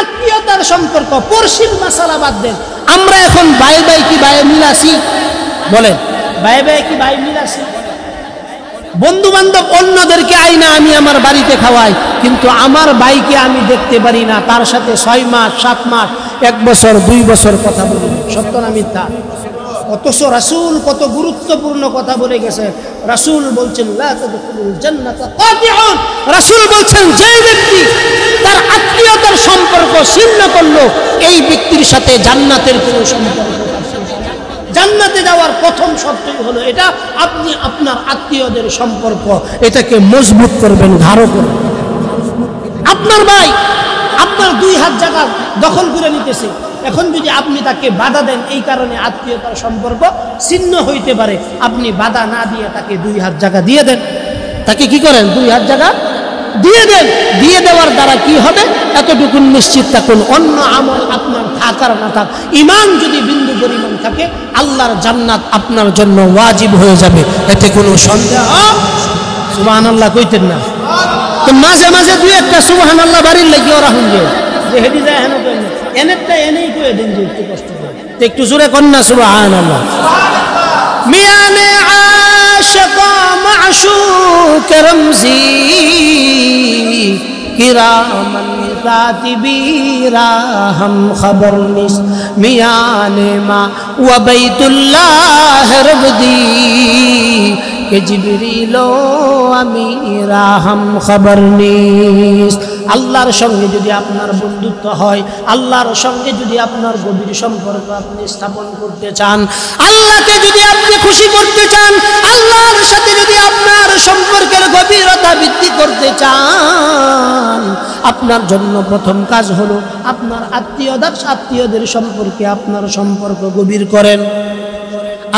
আত্মীয়তার সম্পর্ক, পড়শির মাসালা বাদ দেন, আমরা এখন ভাই ভাই কি ভাই মিল আছি? বলেন ভাই ভাই কি ভাই মিল আছি? বন্ধু বান্ধব অন্যদেরকে আইনা আমি আমার বাড়িতে খাওয়াই, কিন্তু আমার ভাইকে আমি দেখতে পারি না, তার সাথে 6 মাস 7 মাস 1 বছর 2 বছর কথা বলি। সত্য না মিথ্যা? অথচ রাসূল কত গুরুত্বপূর্ণ কথা বলে গেছে। রাসূল বলছেন, লা তাদখুলুল জান্নাতা কাতিউন। রাসূল বলছেন, যে ব্যক্তি তার আত্মীয়তার সম্পর্ক ছিন্ন করলো এই ব্যক্তির সাথে জান্নাতের কোনো সম্পর্ক। জান্নাতে যাওয়ার প্রথম শর্তই হলো এটা, আপনি আপনার আত্মীয়দের সম্পর্ক এটাকে মজবুত করবেন, গাঢ় করবেন। আপনার ভাই আপনার 2 হাত জায়গা দখল করে নিতেছে, এখন যদি আপনি তাকে বাধা দেন, এই কারণে আত্মীয়তার সম্পর্ক ছিন্ন হইতে পারে, আপনি বাধা না দিয়ে তাকে 2 হাত জায়গা দিয়ে দেন। তাকে কি করেন? 2 হাত জায়গা দিয়ে দেন। দিয়ে দেওয়ার দ্বারা কি হবে? এতটুকু নিশ্চিত থাকুন, অন্য আমল আপনার থাকার না থাক, ঈমান যদি বিন্দু পরিমাণ থাকে, আল্লাহর জান্নাত আপনার জন্য ওয়াজিব হয়ে যাবে, এতে কোনো সন্দেহ। সুবহানাল্লাহ কইতেন না? তো মাঝে মাঝে 2-1টা সুবহানাল্লাহ বাড়ির লাগিয়ে ওরা হুঁজে যে হেডি যায় হেন করেন, এনেরটা এনেই কয়ে দিন যে একটু কষ্ট করে, একটু জোরে কন্যা সুবহানাল্লাহ। মিয়ানে আশিকা মাশুক রমজি কিরামান কাতিবিরা হাম খবর নিস মিয়ানে মা ওয়া বাইতুল্লাহ রবদি কে জিবরিল আমিরা হাম খবর নিস। আল্লাহর সঙ্গে যদি আপনার বন্ধুত্ব হয়, আল্লাহর সঙ্গে যদি আপনার গভীর সম্পর্ক আপনি স্থাপন করতে চান, আল্লাহকে যদি আপনি খুশি করতে চান, আল্লাহর সাথে যদি আপনার সম্পর্কের গভীরতা বৃদ্ধি করতে চান, আপনার জন্য প্রথম কাজ হলো আপনার আত্মীয়দের সম্পর্কে আপনার সম্পর্ক গভীর করেন।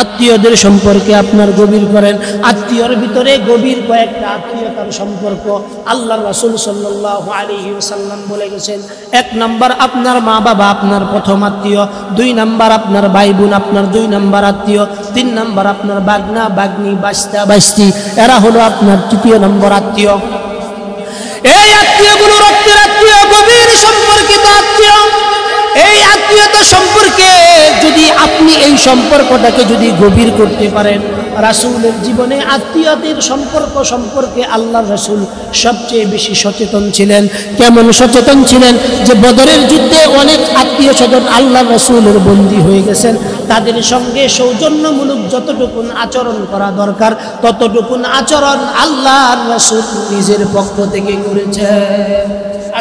আত্মীয়দের সম্পর্কে আপনার গভীর করেন। আত্মীয়র ভিতরে গভীর কয়েকটা আত্মীয়তার সম্পর্ক আল্লাহর রাসূল সাল্লাল্লাহু আলাইহি ওয়াসাল্লাম বলে গেছেন। 1 নাম্বার আপনার মা বাবা আপনার প্রথম আত্মীয়, 2 নাম্বার আপনার ভাই বোন আপনার 2 নাম্বার আত্মীয়, 3 নাম্বার আপনার বাগনা বাগনি বাস্তা বাস্তি, এরা হলো আপনার 3য় নম্বর আত্মীয়। এই আত্মীয়গুলো রক্তের আত্মীয়, গভীর সম্পর্কিত আত্মীয়। এই আত্মীয়তা সম্পর্কে যদি আপনি এই সম্পর্কটাকে যদি গভীর করতে পারেন, রাসূলের জীবনে আত্মীয়দের সম্পর্ক সম্পর্কে আল্লাহর রাসূল সবচেয়ে বেশি সচেতন ছিলেন। কেমন সচেতন ছিলেন? যে বদরের যুদ্ধে অনেক আত্মীয় স্বজন আল্লাহর রাসূলের বন্দী হয়ে গেছেন, তাদের সঙ্গে সৌজন্যমূলক যতটুকুন আচরণ করা দরকার ততটুকুন আচরণ আল্লাহর রাসূল নিজের পক্ষ থেকে করেছেন।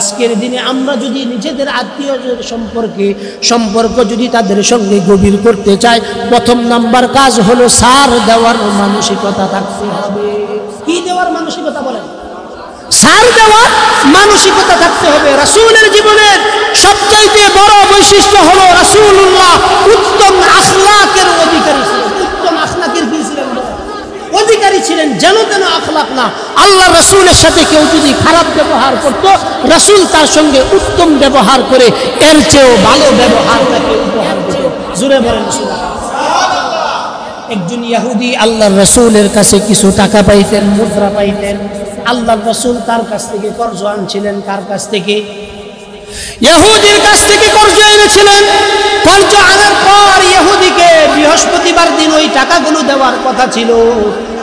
আজকের দিনে আমরা যদি নিজেদের আত্মীয়দের সম্পর্ক যদি তাদের সঙ্গে গভীর করতে চাই, প্রথম নাম্বার কাজ হলো সার দেওয়ার মানসিকতা থাকতে হবে। কি দেওয়ার মানসিকতা বলেন? সার দেওয়ার মানসিকতা থাকতে হবে। রাসূলের জীবনের সবচাইতে বড় বৈশিষ্ট্য হলো রাসূলুল্লাহ উত্তম আখলাকের অধিকারী ছিলেন। উত্তম আখলাকের কি ছিলেন? অধিকারী ছিলেন। যেন তেন আখলাক না। আল্লাহ রাসূলের সাথে কেউ যদি খারাপ ব্যবহার করত, রাসূল তার সঙ্গে উত্তম ব্যবহার করে এর চেয়েও ভালো ব্যবহার তাকে উপহার দিত। জোরে বলেন সুবহানাল্লাহ। একজন ইহুদি আল্লাহর রাসূলের কাছে কিছু টাকা পাইতেন, মুদ্রা পাইতেন। আল্লাহর রাসূল তার কাছ থেকে কর্জ আনছিলেন। কার কাছ থেকে? ইহুদির কাছ থেকে কর্জ এনেছিলেন। কর্জ আনার পর ইহুদিকে বৃহস্পতিবার দিন ওই টাকাগুলো দেওয়ার কথা ছিল,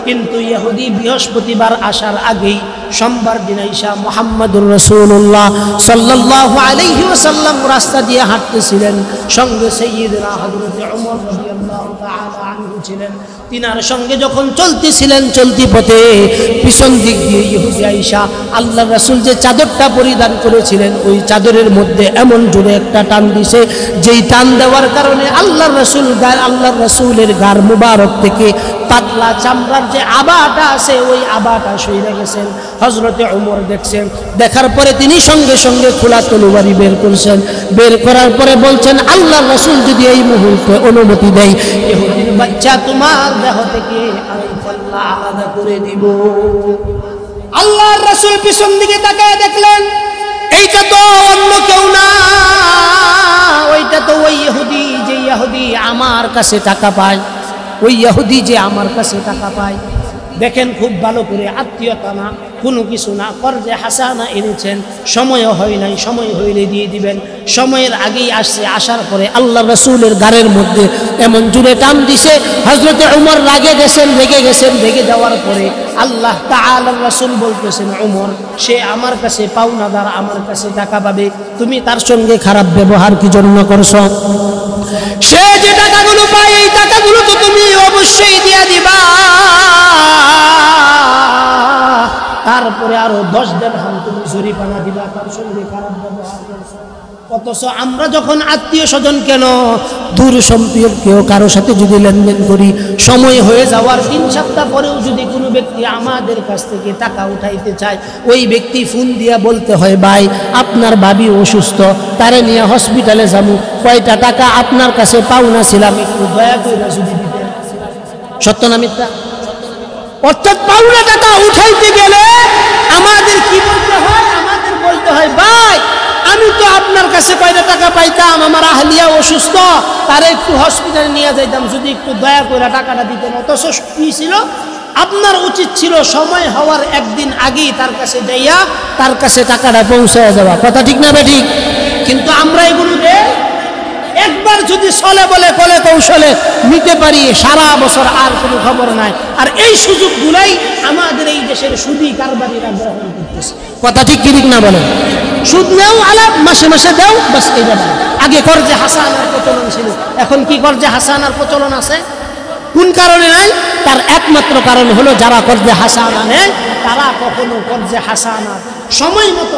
কিন্তু ইহুদি বৃহস্পতিবার আসার আগেই সোমবার দিন আইসা মুহাম্মদুর রাসূলুল্লাহ সাল্লাল্লাহু আলাইহি ওয়াসাল্লাম রাস্তা দিয়ে হাঁটতেছিলেন। সঙ্গে সাইয়্যিদনা হযরত ওমর রাদিয়াল্লাহু তাআলা আনহু ছিলেন। তিনার সঙ্গে যখন চলতেছিলেন, চলতি পথে পিছন দিক দিয়ে ইহুদি আইসা আল্লাহর রাসূল যে চাদরটা পরিধান করেছিলেন ওই চাদরের মধ্যে এমন জোরে একটা টান দিছে, যেই টান দেওয়ার কারণে আল্লাহর রাসূলের গার মুবারক থেকে পাতলা চামড়ার যে আবাটা আছে ওই আবাটা সইরে গেছেন। হযরতে ওমর দেখছেন, দেখার পরে তিনি সঙ্গে সঙ্গে খোলা তলোয়ারি বের করছেন। বের করার পরে বলছেন, আল্লাহর রাসূল যদি এই মুহূর্তে অনুমতি দেয়, ইহুদির বাচ্চা তোমার দেহ থেকে আমি আল্লাহ আলাদা করে দিব। আল্লাহর রাসূল পিছন দিকে তাকায় দেখলেন, এইটা তো অন্য কেউ না, ওইটা তো ওই ইহুদি, যে ইহুদি আমার কাছে টাকা পায়, ওই ইহুদি যে আমার কাছে টাকা পায়। দেখেন খুব ভালো করে, আত্মীয়তা না, কোনো কিছু না, কর্জে হাসানা এনেছেন, সময়ও হয় নাই, সময় হইলে দিয়ে দিবেন। সময়ের আগেই আসছে, আসার পরে আল্লাহ রাসূলের গারের মধ্যে এমন জুড়ে টান দিছে, হযরতে ওমর রেগে গেছেন। রেগে যাওয়ার পরে আল্লাহ তাআলার রাসূল বলতেছেন, ওমর সে আমার কাছে পাওনাদার, আমার কাছে টাকা পাবে, তুমি তার সঙ্গে খারাপ ব্যবহার কি জন্য করছো? সে যে টাকাগুলো পায় এই টাকাগুলো তো তুমি অবশ্যই দিয়া দিবা, তারপরে আরো 10 দিরহাম তুমি জরিমানা দিবা, তার সঙ্গে খারাপ ব্যবহার করছো। অথচ আমরা যখন আত্মীয় স্বজন কেন দূর সম্পর্কেও কারো সাথে যদি লেনদেন করি, সময় হয়ে যাওয়ার 3 সপ্তাহ পরেও যদি কোনো ব্যক্তি আমাদের কাছ থেকে টাকা উঠাইতে চায়, ওই ব্যক্তি ফোন দিয়া বলতে হয়, ভাই আপনার ভাবি অসুস্থ, তারে নিয়ে হসপিটালে যাবো, কয়টা টাকা আপনার কাছে পাওনা ছিলাম, একটু দয়া করে যদি দিতেন। সত্য না মিথ্যা? অর্থাৎ পাওনা টাকা উঠাইতে গেলে আমাদের কি বলতে হয়? আমাদের বলতে হয়, ভাই আমি তো আপনার কাছে কয়টা টাকা পাইতাম, আমার আহলিয়া অসুস্থ, তারে একটু হসপিটালে নিয়ে যাইতাম, যদি একটু দয়া করে টাকাটা দিতেন। অথচ কি ছিল? আপনার উচিত ছিল সময় হওয়ার একদিন আগেই তার কাছে যাইয়া তার কাছে টাকাটা পৌঁছায় যাওয়া। কথা ঠিক না ঠিক? কিন্তু আমরা এগুলো একবার যদি চলে বলে কলে কৌশলে নিতে পারি, সারা বছর আর কোনো খবর নাই। আর এই সুযোগগুলাই আমাদের এই দেশের সুদী কারবারিরা গ্রহণ করতেছে। কথা ঠিক কি ঠিক না বলেন? সুদ নেও আলাপ, মাসে মাসে দাও, বাস এই ব্যাপার। আগে কর্জে হাসানার প্রচলন ছিল, এখন কি কর্জে হাসানার প্রচলন আছে? কোন কারণে নাই? তার একমাত্র কারণ হলো যারা কর্জে হাসানা নেয় তারা কখনো কর্জে হাসানার সময় মতো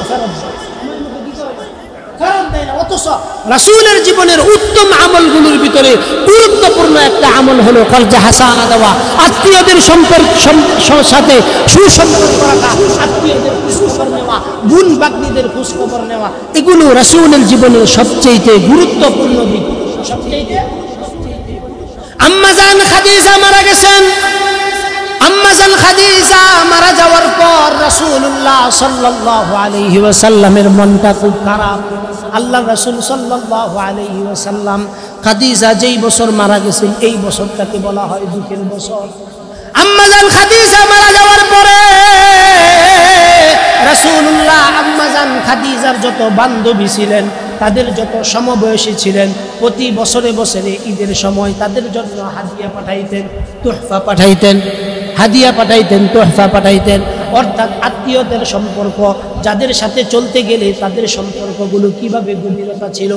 ফেরত দেয়, অথচ রাসূলের জীবনের উত্তম আমলগুলোর ভিতরে গুরুত্বপূর্ণ একটা আমল হলো কর্জে হাসানা দেওয়া, আত্মীয়দের সাথে সুসম্পর্ক রাখা, আত্মীয়দের খোঁজখবর নেওয়া, বোন বাগনিদের খোঁজখবর নেওয়া, এগুলো রাসূলের জীবনের সবচেয়ে গুরুত্বপূর্ণ দিক। আম্মা জান খাদিজা মারা গেছেন। আম্মা জান খাদিজা মারা যাওয়ার পর রাসূলুল্লাহ সাল্লাল্লাহু আলাইহি ওয়াসাল্লামের মনটা খুব খারাপ। আল্লাহ রাসূল সাল্লাল্লাহু আলাইহি ওয়াসাল্লাম খাদিজা যেই বছর মারা গেছেন এই বছরটাকে বলা হয় দুঃখের বছর। আম্মা জান খাদিজা মারা যাওয়ার পরে রাসূলুল্লাহ আম্মা জান খাদিজার যত বান্ধবী ছিলেন, তাদের যত সমবয়সী ছিলেন, প্রতি বছরে বছরে ঈদের সময় তাদের জন্য হাদিয়া পাঠাইতেন, তোহফা পাঠাইতেন, হাদিয়া পাঠাইতেন, তোহফা পাঠাইতেন। অর্থাৎ আত্মীয়দের সম্পর্ক, যাদের সাথে চলতে গেলে তাদের সম্পর্কগুলো কিভাবে গভীরতা ছিল,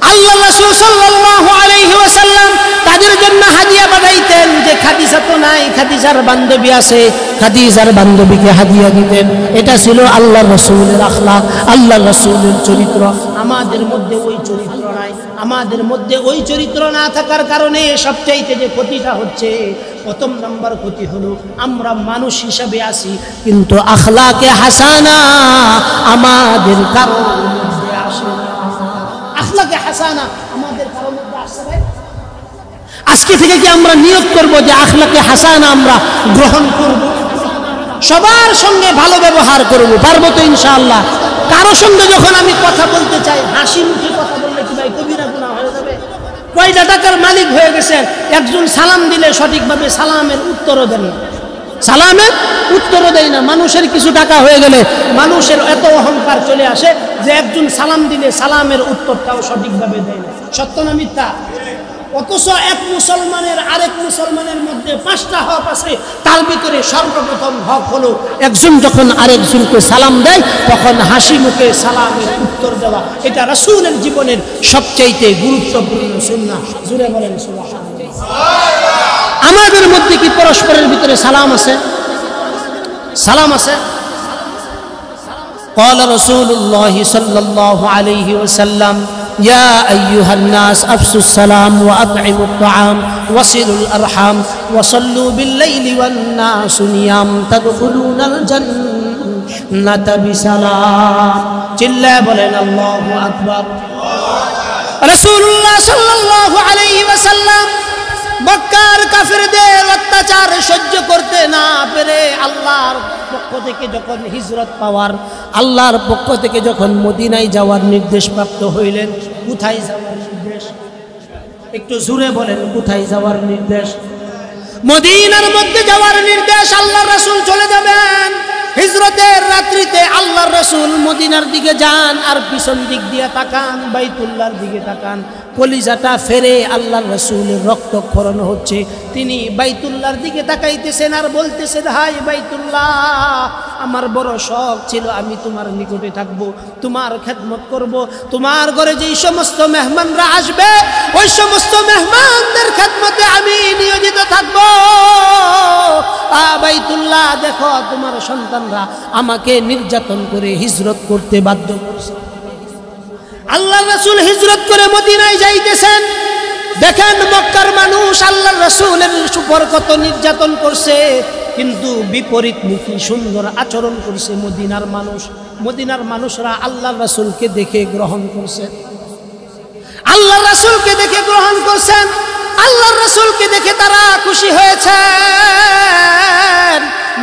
আল্লাহ রাসূল সাল্লাল্লাহু আলাইহি ওয়াসাল্লাম তাদের জন্য হাদিয়া পাঠাইতেন। যে খাদিজা তো নাই, খাদিজার বান্ধবী আছে, খাদিজার বান্ধবীকে হাদিয়া দিতেন। এটা ছিল আল্লাহ রাসূলের আখলাক, আল্লাহ রাসূলের চরিত্র। আমাদের মধ্যে ওই চরিত্র নাই। আমাদের মধ্যে ওই চরিত্র না থাকার কারণে সবচাইতে যে ক্ষতিটা হচ্ছে, প্রথম নাম্বার ক্ষতি হলো আমরা মানুষ হিসাবে আছি, কিন্তু আখলাকে হাসানা আমাদের কারোর মধ্যে আসে না। আখলাকে হাসানা আমাদের কারোর মধ্যে আসে না। আজকে থেকে কি আমরা নিয়োগ করব যে আখলাকে হাসানা আমরা গ্রহণ করব, সবার সঙ্গে ভালো ব্যবহার করব? পারবো তো ইনশাআল্লাহ? কারো সঙ্গে যখন আমি কথা বলতে চাই, হাসি মুখে কথা বললে কি ভাই কবিরা গুনাহ হয়ে যাবে? কয়টা টাকার মালিক হয়ে গেছেন, একজন সালাম দিলে সঠিকভাবে সালামের উত্তরও দেন না, সালামের উত্তরও দেয় না। মানুষের কিছু টাকা হয়ে গেলে মানুষের এত অহংকার চলে আসে যে একজন সালাম দিলে সালামের উত্তরটাও সঠিকভাবে দেয় না। সত্য না মিথ্যা? অথচ এক মুসলমানের আরেক মুসলমানের মধ্যে 5টা হক আছে, তার ভিতরে সর্বপ্রথম হক হলো একজন যখন আরেকজনকে সালাম দেয় তখন হাসি মুখে সালামের উত্তর দেওয়া। এটা রাসূলের জীবনের সবচাইতে গুরুত্বপূর্ণ সুন্নাহ। জোরে বলেন সুবহানাল্লাহ। আমাদের মধ্যে কি পরস্পরের ভিতরে সালাম আছে? সালাম আছে? قال رسول الله صلى الله عليه وسلم يا أيها الناس أفشوا السلام وأطعموا الطعام وصلوا الأرحام وصلوا بالليل والناس نيام تدخلون الجنة بسلام চিল্লা বলেন আল্লাহু আকবার। রাসূলুল্লাহ সাল্লাল্লাহু আলাইহি ওয়াসাল্লাম মক্কার কাফেরদের অত্যাচার সহ্য করতে না পেরে আল্লাহর পক্ষ থেকে যখন হিজরত পাওয়ার, আল্লাহর পক্ষ থেকে যখন মদিনায় যাওয়ার নির্দেশ প্রাপ্ত হইলেন, কোথায় যাওয়ার নির্দেশ? একটু জোরে বলেন, কোথায় যাওয়ার নির্দেশ? মদিনার মধ্যে যাওয়ার নির্দেশ। আল্লাহর রাসূল চলে যাবেন হিজরতের রাত্রিতে। আল্লাহর রাসূল মদিনার দিকে যান আর পিছন দিক দিয়ে তাকান, বাইতুল্লাহর দিকে তাকান, কলিজাটা ফেরে আল্লাহর রাসূলের রক্তক্ষরণ হচ্ছে। তিনি বাইতুল্লাহর দিকে তাকাইতেছেন আর বলতেছেন, হাই বাইতুল্লাহ, আমার বড় শখ ছিল আমি তোমার নিকটে থাকব, তোমার খেদমত করব, তোমার ঘরে যেই সমস্ত মেহমানরা আসবে ওই সমস্ত মেহমানদের খেদমতে আমি নিয়োজিত থাকব। বাইতুল্লাহ, দেখো তোমার সন্তানরা আমাকে নির্যাতন করে হিজরত করতে বাধ্য করছে। আল্লাহর রাসূল হিজরত করে মদিনায় যাইতেছেন। দেখেন মক্কার মানুষ আল্লাহর রাসূলের উপর কত নির্যাতন করছে, কিন্তু বিপরীতমুখী সুন্দর আচরণ করছে মদিনার মানুষ। মদিনার মানুষরা আল্লাহর রাসূলকে দেখে গ্রহণ করছেন, আল্লাহর রাসূলকে দেখে গ্রহণ করছেন, আল্লাহর রাসূলকে দেখে তারা খুশি হয়েছেন।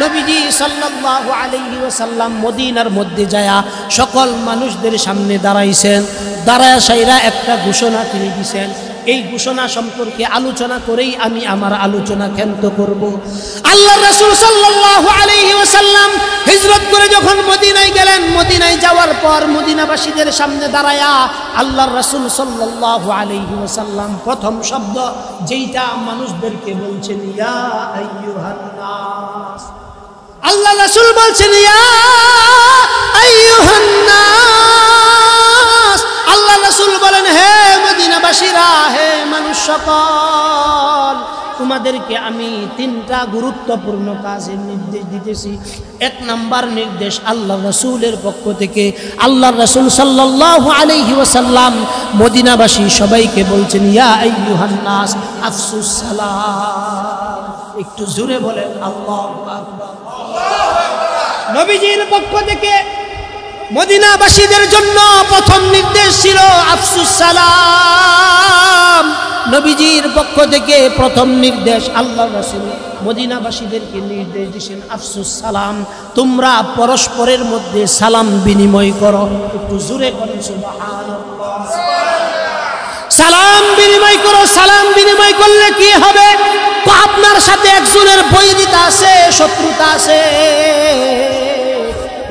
নবীজি সাল্লাল্লাহু আলাইহি ওয়াসাল্লাম মদিনার মধ্যে যায়া সকল মানুষদের সামনে দাঁড়াইছেন। দাঁড়ায়া সাইরা একটা ঘোষণা তিনি দিয়েছেন। এই ঘোষণা সম্পর্কে আলোচনা করেই আমি আমার আলোচনা ক্ষান্ত করব। আল্লাহর রাসূল সাল্লাল্লাহু আলাইহি ওয়াসাল্লাম হিজরত করে যখন মদিনায় গেলেন, মদিনায় যাওয়ার পর মদিনাবাসীদের সামনে দাঁড়ায়া আল্লাহর রাসূল সাল্লাল্লাহু আলাইহি ওয়াসাল্লাম প্রথম শব্দ যেইটা মানুষদেরকে বলছেন, ইয়া আইয়ুহান নাস। আল্লাহ রাসূল বলছেন, ইয়া আইয়ুহান নাস। আল্লাহ রাসূল বলেন, হে মদিনাবাসীরা, হে মানুষ সকল, তোমাদেরকে আমি 3টা গুরুত্বপূর্ণ কাজের নির্দেশ দিতেছি। 1 নাম্বার নির্দেশ আল্লাহ রাসূলের পক্ষ থেকে। আল্লাহর রাসূল সাল্লাল্লাহু আলাইহি ওয়াসাল্লাম মদিনাবাসী সবাইকে বলছেন, ইয়া আইয়ুহান নাস আফসুস সালাম। একটু জোরে বলেন আল্লাহু আকবার। নবীজির পক্ষ থেকে মদিনাবাসীদের জন্য প্রথম নির্দেশ ছিল আফসুস সালাম। নবীজির পক্ষ থেকে প্রথম নির্দেশ আল্লাহর রাসূল মদিনাবাসীদেরকে নির্দেশ দিয়েছেন, আফসুস সালাম, তোমরা পরস্পরের মধ্যে সালাম বিনিময় করো। একটু জোরে বলেন সুবহানাল্লাহ। সালাম বিনিময় করো। সালাম বিনিময় করলে কি হবে? আপনার সাথে একজনের বৈরিতা আছে, শত্রুতা আছে,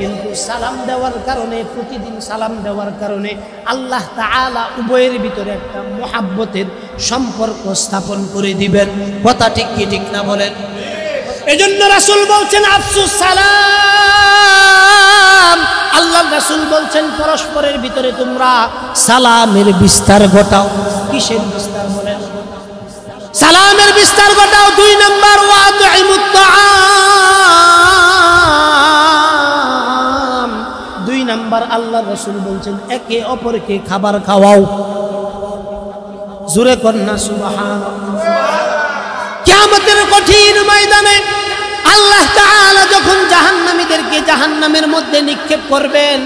কিন্তু সালাম দেওয়ার কারণে, প্রতিদিন সালাম দেওয়ার কারণে আল্লাহ তাআলা উভয়ের ভিতরে একটা মুহাব্বতের সম্পর্ক স্থাপন করে দিবেন। কথা ঠিক কি ঠিক না বলেন? এজন্য রাসূল বলছেন আফসুস সালাম। আল্লাহর রাসূল বলছেন পরস্পরের ভিতরে তোমরা সালামের বিস্তার ঘটাও। কিসের বিস্তার বলেন? সালামের বিস্তার ঘটাও। 2 নাম্বার ওয়াতুইমুত তাআম। 2 নাম্বার আল্লাহর রাসূল বলছেন একে অপরকে খাবার খাওয়াও। জোরে কন্না সুবহানাল্লাহ। কিয়ামতের কঠিন ময়দানে আল্লাহ তাআলা যখন জাহান্নামীদেরকে জাহান্নামের মধ্যে নিক্ষেপ করবেন,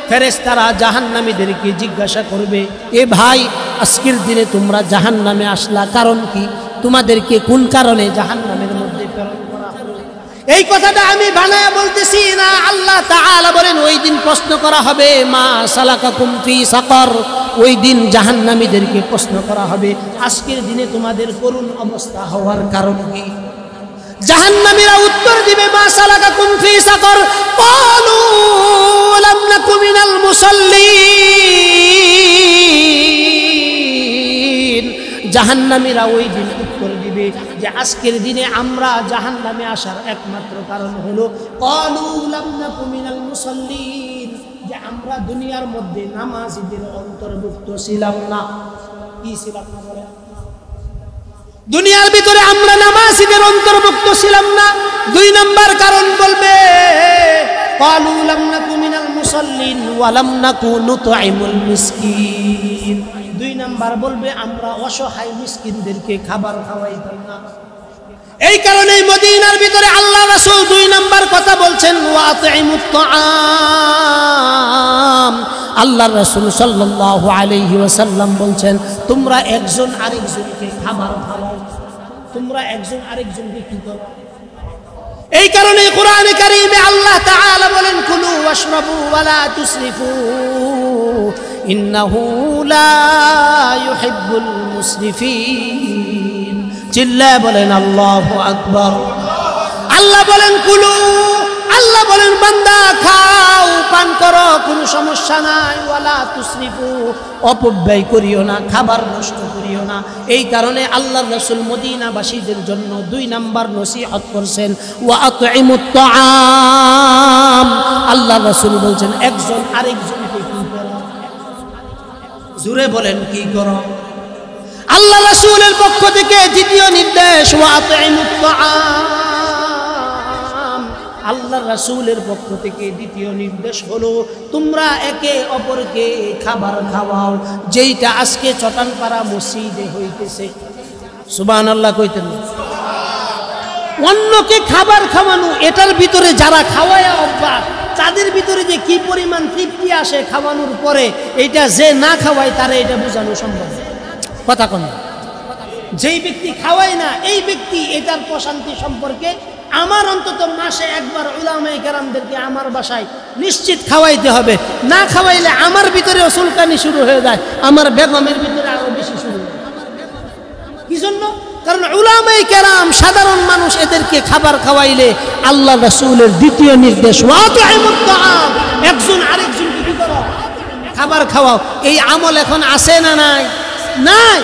ফেরেশতারা জাহান্নামীদেরকে জিজ্ঞাসা করবে, এ ভাই, আজকের দিনে তোমরা জাহান্নামে আসলা, কারণ কি? তোমাদেরকে কোন কারণে জাহান্নামের মধ্যে প্রেরণ করা হলো? এই কথাটা আমি বানায়া বলতেছি না। আল্লাহ তাআলা বলেন ওই দিন প্রশ্ন করা হবে, মা সালাকাকুম ফি সাকার, ওই দিন জাহান্নামীদেরকে প্রশ্ন করা হবে, আজকের দিনে তোমাদের করুণ অবস্থা হওয়ার কারণ কি? জাহান্নামীরা উত্তর দিবে, মা সালাকাকুম ফি সাকর, ক্বালু লাম নাকু মিনাল মুসাল্লিন। জাহান্নামীরা ওই দিন উত্তর দিবে যে আজকের দিনে আমরা জাহান্নামে আসার একমাত্র কারণ হলো ক্বালু লাম নাকু মিনাল মুসাল্লিন, যে আমরা দুনিয়ার মধ্যে নামাজীদের অন্তর্ভুক্ত ছিলাম না। কি ছিলাম না বলে? দুনিয়ার ভিতরে আমরা নামাজীদের অন্তর্ভুক্ত ছিলাম না। 2 নম্বর কারণ বলবে ক্বালু লাম নাকু মিনাল মুসাল্লিন ওয়া লাম নাকু নুতঈমুল মিসকিন। 2 নম্বর বলবে আমরা অসহায় মিসকিনদেরকে খাবার খাওয়াইতাম না। এই কারণে মদিনার ভিতরে আল্লাহ রাসূল 2 নম্বর কথা বলছেন, ওয়া আতঈমুত তাআম। আল্লাহর রাসূল সাল্লাল্লাহু আলাইহি ওয়াসাল্লাম বলছেন, তোমরা একজন আরেকজনকে খাবার খাওয়াও, তোমরা একজন আরেকজনকে কি করো। এই কারণে কোরআনে কারীমে আল্লাহ তাআলা বলেন, কুলু ওয়াশরাবু ওয়া লা তুসরিফু ইন্নাহু লা ইউহিব্বুল মুসরিফিন। চিল্লায়ে বলেন আল্লাহু আকবার। আল্লাহ বলেন কুলু, আল্লাহ বলেন বান্দা খাও, পান করো, কোনো সমস্যা নাই। ওয়ালা তুসরিফু, অপব্যয় করিও না, খাবার নষ্ট করিও না। এই কারণে আল্লাহর রাসূল মদিনাবাসীদের জন্য 2 নাম্বার নসিহত করছেন, ওয়া আতঈমুত তাআম। আল্লাহর রাসূল বলছেন একজন আরেকজনকে কি করো। জোরে বলেন কি করো। আল্লাহ রাসূলের পক্ষ থেকে দ্বিতীয় নির্দেশ, ওয়া আতঈমুত তাআম। আল্লাহ রাসূলের পক্ষ থেকে দ্বিতীয় নির্দেশ হলো তোমরা একে অপরকে খাবার খাওয়াও, যেইটা আজকে চটানপাড়া মসজিদে হইতেছে। সুবহানাল্লাহ কইতেন। অন্যকে খাবার খাওয়ানো, এটার ভিতরে যারা খাওয়ায় অভ্যাস, তাদের ভিতরে যে কি পরিমাণ তৃপ্তি আসে খাওয়ানোর পরে, এটা যে না খাওয়ায় তারা এটা বোঝানো সম্ভব কথা কোন। যেই ব্যক্তি খাওয়ায় না, এই ব্যক্তি এটার প্রশান্তি সম্পর্কে আমার অন্তত মাসে একবার উলামায়ে কেরামদেরকে আমার বাসায় নিশ্চিত খাওয়াইতে হবে। না খাওয়াইলে আমার ভিতরে চুলকানি শুরু হয়ে যায়, আমার বেগমের ভিতরে আরো বেশি শুরু হয়। কি জন্য? কারণ উলামায়ে কেরাম সাধারণ মানুষ, এদেরকে খাবার খাওয়াইলে আল্লাহ রাসূলের দ্বিতীয় নির্দেশ, ওয়া তুইমুত তাআম, একজন আরেকজনকে কি করো, খাবার খাওয়াও। এই আমল এখন আছে না নাই? নাই।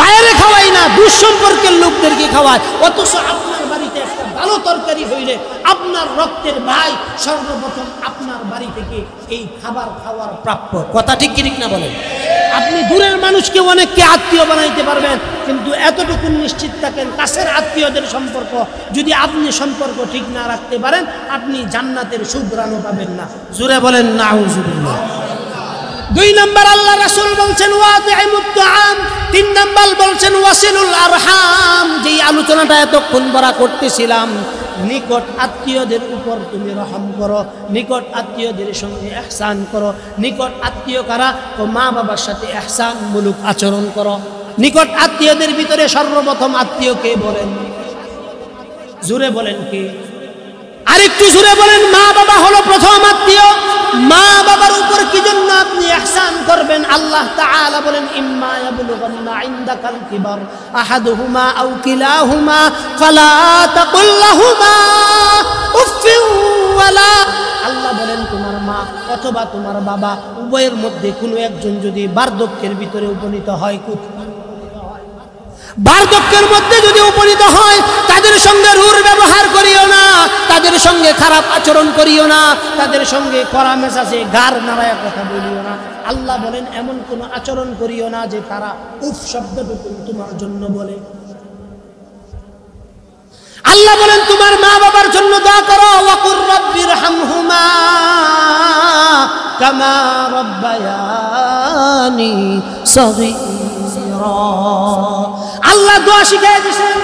বাইরে খাওয়াই না, দুঃসম্পর্কের লোকদেরকে খাওয়ায়। অথচ আপনার বাড়িতে একটা ভালো তরকারি হইলে আপনার রক্তের ভাই সর্বপ্রথম আপনার বাড়ি থেকে এই খাবার খাওয়ার প্রাপ্য। কথা ঠিক কি ঠিক না বলেন? আপনি দূরের মানুষকে অনেককে আত্মীয় বানাইতে পারবেন, কিন্তু এতটুকু নিশ্চিত থাকেন কাছের আত্মীয়দের সম্পর্ক যদি আপনি সম্পর্ক ঠিক না রাখতে পারেন, আপনি জান্নাতের সুঘ্রাণও পাবেন না। জোরে বলেন নাউজুবিল্লাহ। 2 নম্বর আল্লাহ রাসূল বলছেন ওয়া আতিমুত তাআম। 3 নম্বর বলছেন ওয়াসিলুল আরহাম। যেই আলোচনাটা এতক্ষণ বড় করতেছিলাম, নিকট আত্মীয়দের উপর তুমি রহম করো, নিকট আত্মীয়দের সঙ্গে ইহসান করো। নিকট আত্মীয় কারা? ও মা বাবার সাথে ইহসানমূলক আচরণ করো। নিকট আত্মীয়দের ভিতরে সর্বপ্রথম আত্মীয় কে বলেন? জোরে বলেন কে? আরেকটু জোরে বলেন। মা বাবা হলো প্রথম আত্মীয়। মা বাবার উপর কি জন্য আপনি ইহসান করবেন? আল্লাহ তাআলা বলেন, ইম্মা ইয়াবলুগান্না ইনদাকাল কিবার আহাদুহুমা আও কিলাহুমা ফালা তাকুল লাহুমা উফফিন ওয়ালা। আল্লাহ বলেন তোমার মা অথবা তোমার বাবা উভয়ের মধ্যে কোনো একজন যদি বার্ধক্যের ভিতরে উপনীত হয়, বার্ধক্যের মধ্যে যদি উপনীত হয়, তাদের সঙ্গে রূঢ় ব্যবহার করিও না, তাদের সঙ্গে খারাপ আচরণ করিও না, তাদের সঙ্গে কড়া মেজাজে গার নাড়ায় কথা বলিও না। আল্লাহ বলেন এমন কোন আচরণ করিও না যে তারা উফ শব্দটুকু তোমার জন্য বলে। আল্লাহ বলেন তোমার মা বাবার জন্য দোয়া করো, ওয়াকুর রাব্বিরহামহুমা কামা রাব্বায়ানি সগীরা। আল্লাহ দোয়া শিখিয়ে দিয়েছেন।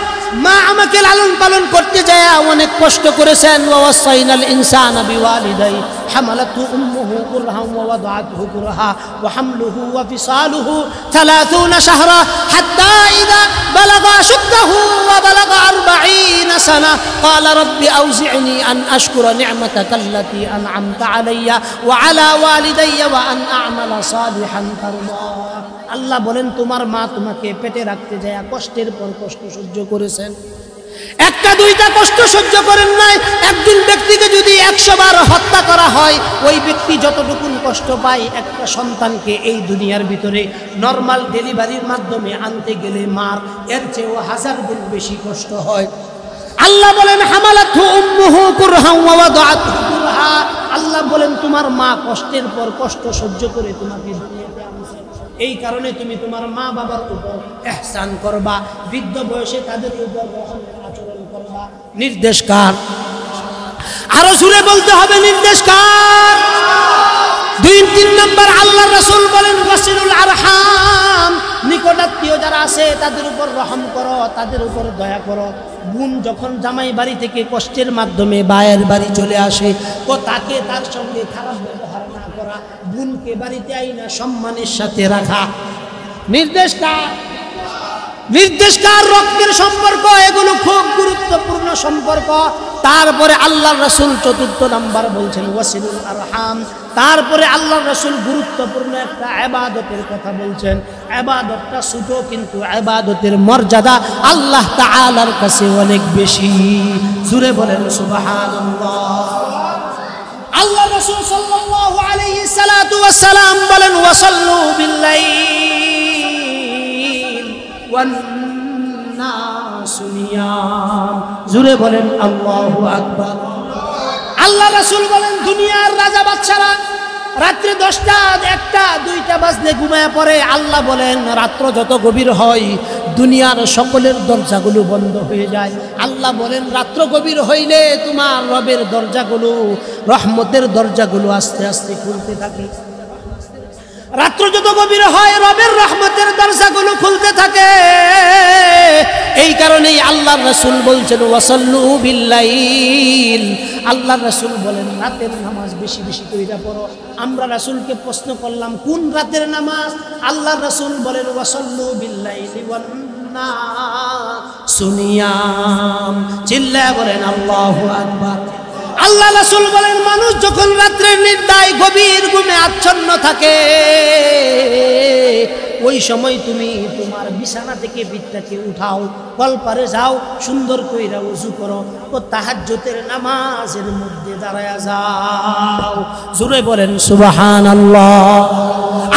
মা আমাকে লালন পালন করতে যায় অনেক কষ্ট করেছেন। ওয়াসাইনাল ইনসানা বিওয়ালিদাই হামালাতহু উম্মুহু কুরহান ওয়া ওয়াদাআতহু কুরহা ওয়া হামলুহু ওয়া ফিসালুহু 30 শাহরা হাত্তা ইযা বালাগা আশুদ্দাহু ওয়া বালাগা 40 حسنة قال رب أوزعني أن أشكر نعمتك التي أنعمت علي وعلى والدي وأن أعمل صالحا ترضاه আল্লাহ বলেন তোমার মা তোমাকে পেটে রাখতে যায় কষ্টের পর কষ্ট সহ্য করেছেন একটা দুইটা কষ্ট সহ্য করেন নাই একজন ব্যক্তিকে যদি 100 বার হত্যা করা হয় ওই ব্যক্তি যতটুকু কষ্ট পায় একটা সন্তানকে এই দুনিয়ার ভিতরে নরমাল ডেলিভারির মাধ্যমে আনতে গেলে মার এর চেয়েও 1000 গুণ বেশি কষ্ট হয় আল্লাহ বলেন হামালাতহু উম্মুহু কুরহান ওয়া ওয়াদাআতহু কুরহা আল্লাহ বলেন তোমার মা কষ্টের পর কষ্ট সহ্য করে তোমাকে দুনিয়াতে আনছে এই কারণে তুমি তোমার মা বাবার উপর ইহসান করবা বৃদ্ধ বয়সে তাদের উপর রহমের আচরণ করবা নির্দেশ কার আরো জোরে বলতে হবে নির্দেশ কার 2-3 নম্বর আল্লাহর রাসূল বলেন ওয়াসিলুল আরহাম নিকটাত্মীয় যারা আছে তাদের উপর রহম করো তাদের উপর দয়া করো বোন যখন জামাই বাড়ি থেকে কষ্টের মাধ্যমে ভাইয়ের বাড়ি চলে আসে তো তাকে তার সঙ্গে খারাপ ব্যবহার না করা বোনকে বাড়িতে আইনা সম্মানের সাথে রাখা নির্দেশকার রক্তের সম্পর্ক এগুলো খুব গুরুত্বপূর্ণ সম্পর্ক তারপরে আল্লাহর রাসূল 4th নাম্বার বলছেন ওয়াসিলুল আরহাম তারপরে আল্লাহর রাসূল গুরুত্বপূর্ণ একটা ইবাদতের কথা বলছেন ইবাদতটা ছোট কিন্তু ইবাদতের মর্যাদা আল্লাহ তাআলার কাছে অনেক বেশি জোরে বলেন সুবহানাল্লাহ আল্লাহ রাসূল সাল্লাল্লাহু আলাইহি সাল্লাতু ওয়াস সালাম বলেন ওয়াসাল্লু বিল্লাইল ওয়ান নাসু নিয়াম জোরে বলেন আল্লাহু আকবার আল্লাহ রাসূল বলেন দুনিয়ার রাজা বাদশারা রাত্রে 10টা 1টা 2টা বাজলে ঘুমায় পড়ে আল্লাহ বলেন রাত্র যত গভীর হয় দুনিয়ার সকলের দরজাগুলো বন্ধ হয়ে যায় আল্লাহ বলেন রাত্র গভীর হইলে তোমার রবের দরজাগুলো রহমতের দরজাগুলো আস্তে আস্তে খুলতে থাকে রাত্র যত গভীর হয় রবের রহমতের দরজাগুলো খুলতে থাকে এই কারণেই আল্লাহর রাসূল বলছেন ওয়াসাল্লু বিল্লাইল আল্লাহর রাসূল বলেন রাতের নামাজ বেশি বেশি কইরা পড়ো আমরা রাসূলকে প্রশ্ন করলাম কোন রাতের নামাজ আল্লাহর রাসূল বলেন ওয়াসাল্লু বিল্লাইলি ওয়ান নাসু নিয়াম চিল্লায়া বলেন আল্লাহু আকবার আল্লাহ রাসূল বলেন মানুষ যখন রাত্রের নির্দায় গভীর ঘুমে আচ্ছন্ন থাকে ওই সময় তুমি তোমার বিছানা থেকে বিছানাকে উঠাও কলপারে যাও সুন্দর কইরা ওযু করো ও তাহাজ্জুদের নামাজের মধ্যে দাঁড়ায়া যাও জোরে বলেন সুবহানাল্লাহ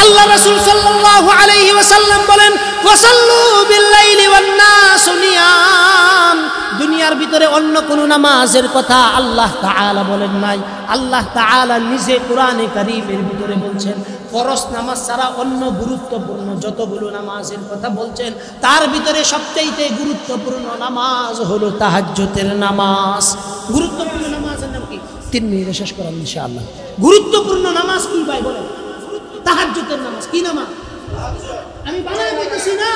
আল্লাহ রাসূল সাল্লাল্লাহু আলাইহি ওয়াসাল্লাম বলেন ওয়াসাল্লু বিল্লাইলি ওয়ান নাসু নিয়াম দুনিয়ার ভিতরে অন্য কোন নামাজের কথা আল্লাহ তাআলা বলেন নাই আল্লাহ তাআলা নিজে কোরআনে কারীমের ভিতরে বলছেন ফরজ নামাজ ছাড়া অন্য গুরুত্বপূর্ণ যতগুলো নামাজের কথা বলছেন তার ভিতরে সবচেয়ে গুরুত্বপূর্ণ নামাজ হলো তাহাজ্জুদের নামাজ গুরুত্বপূর্ণ নামাজের নাম কি 3 মিনিটে শেষ করব ইনশাআল্লাহ গুরুত্বপূর্ণ নামাজ কি ভাই বলেন তাহাজ্জুদের নামাজ কি নামাজ আমি বানায় বলতেছি না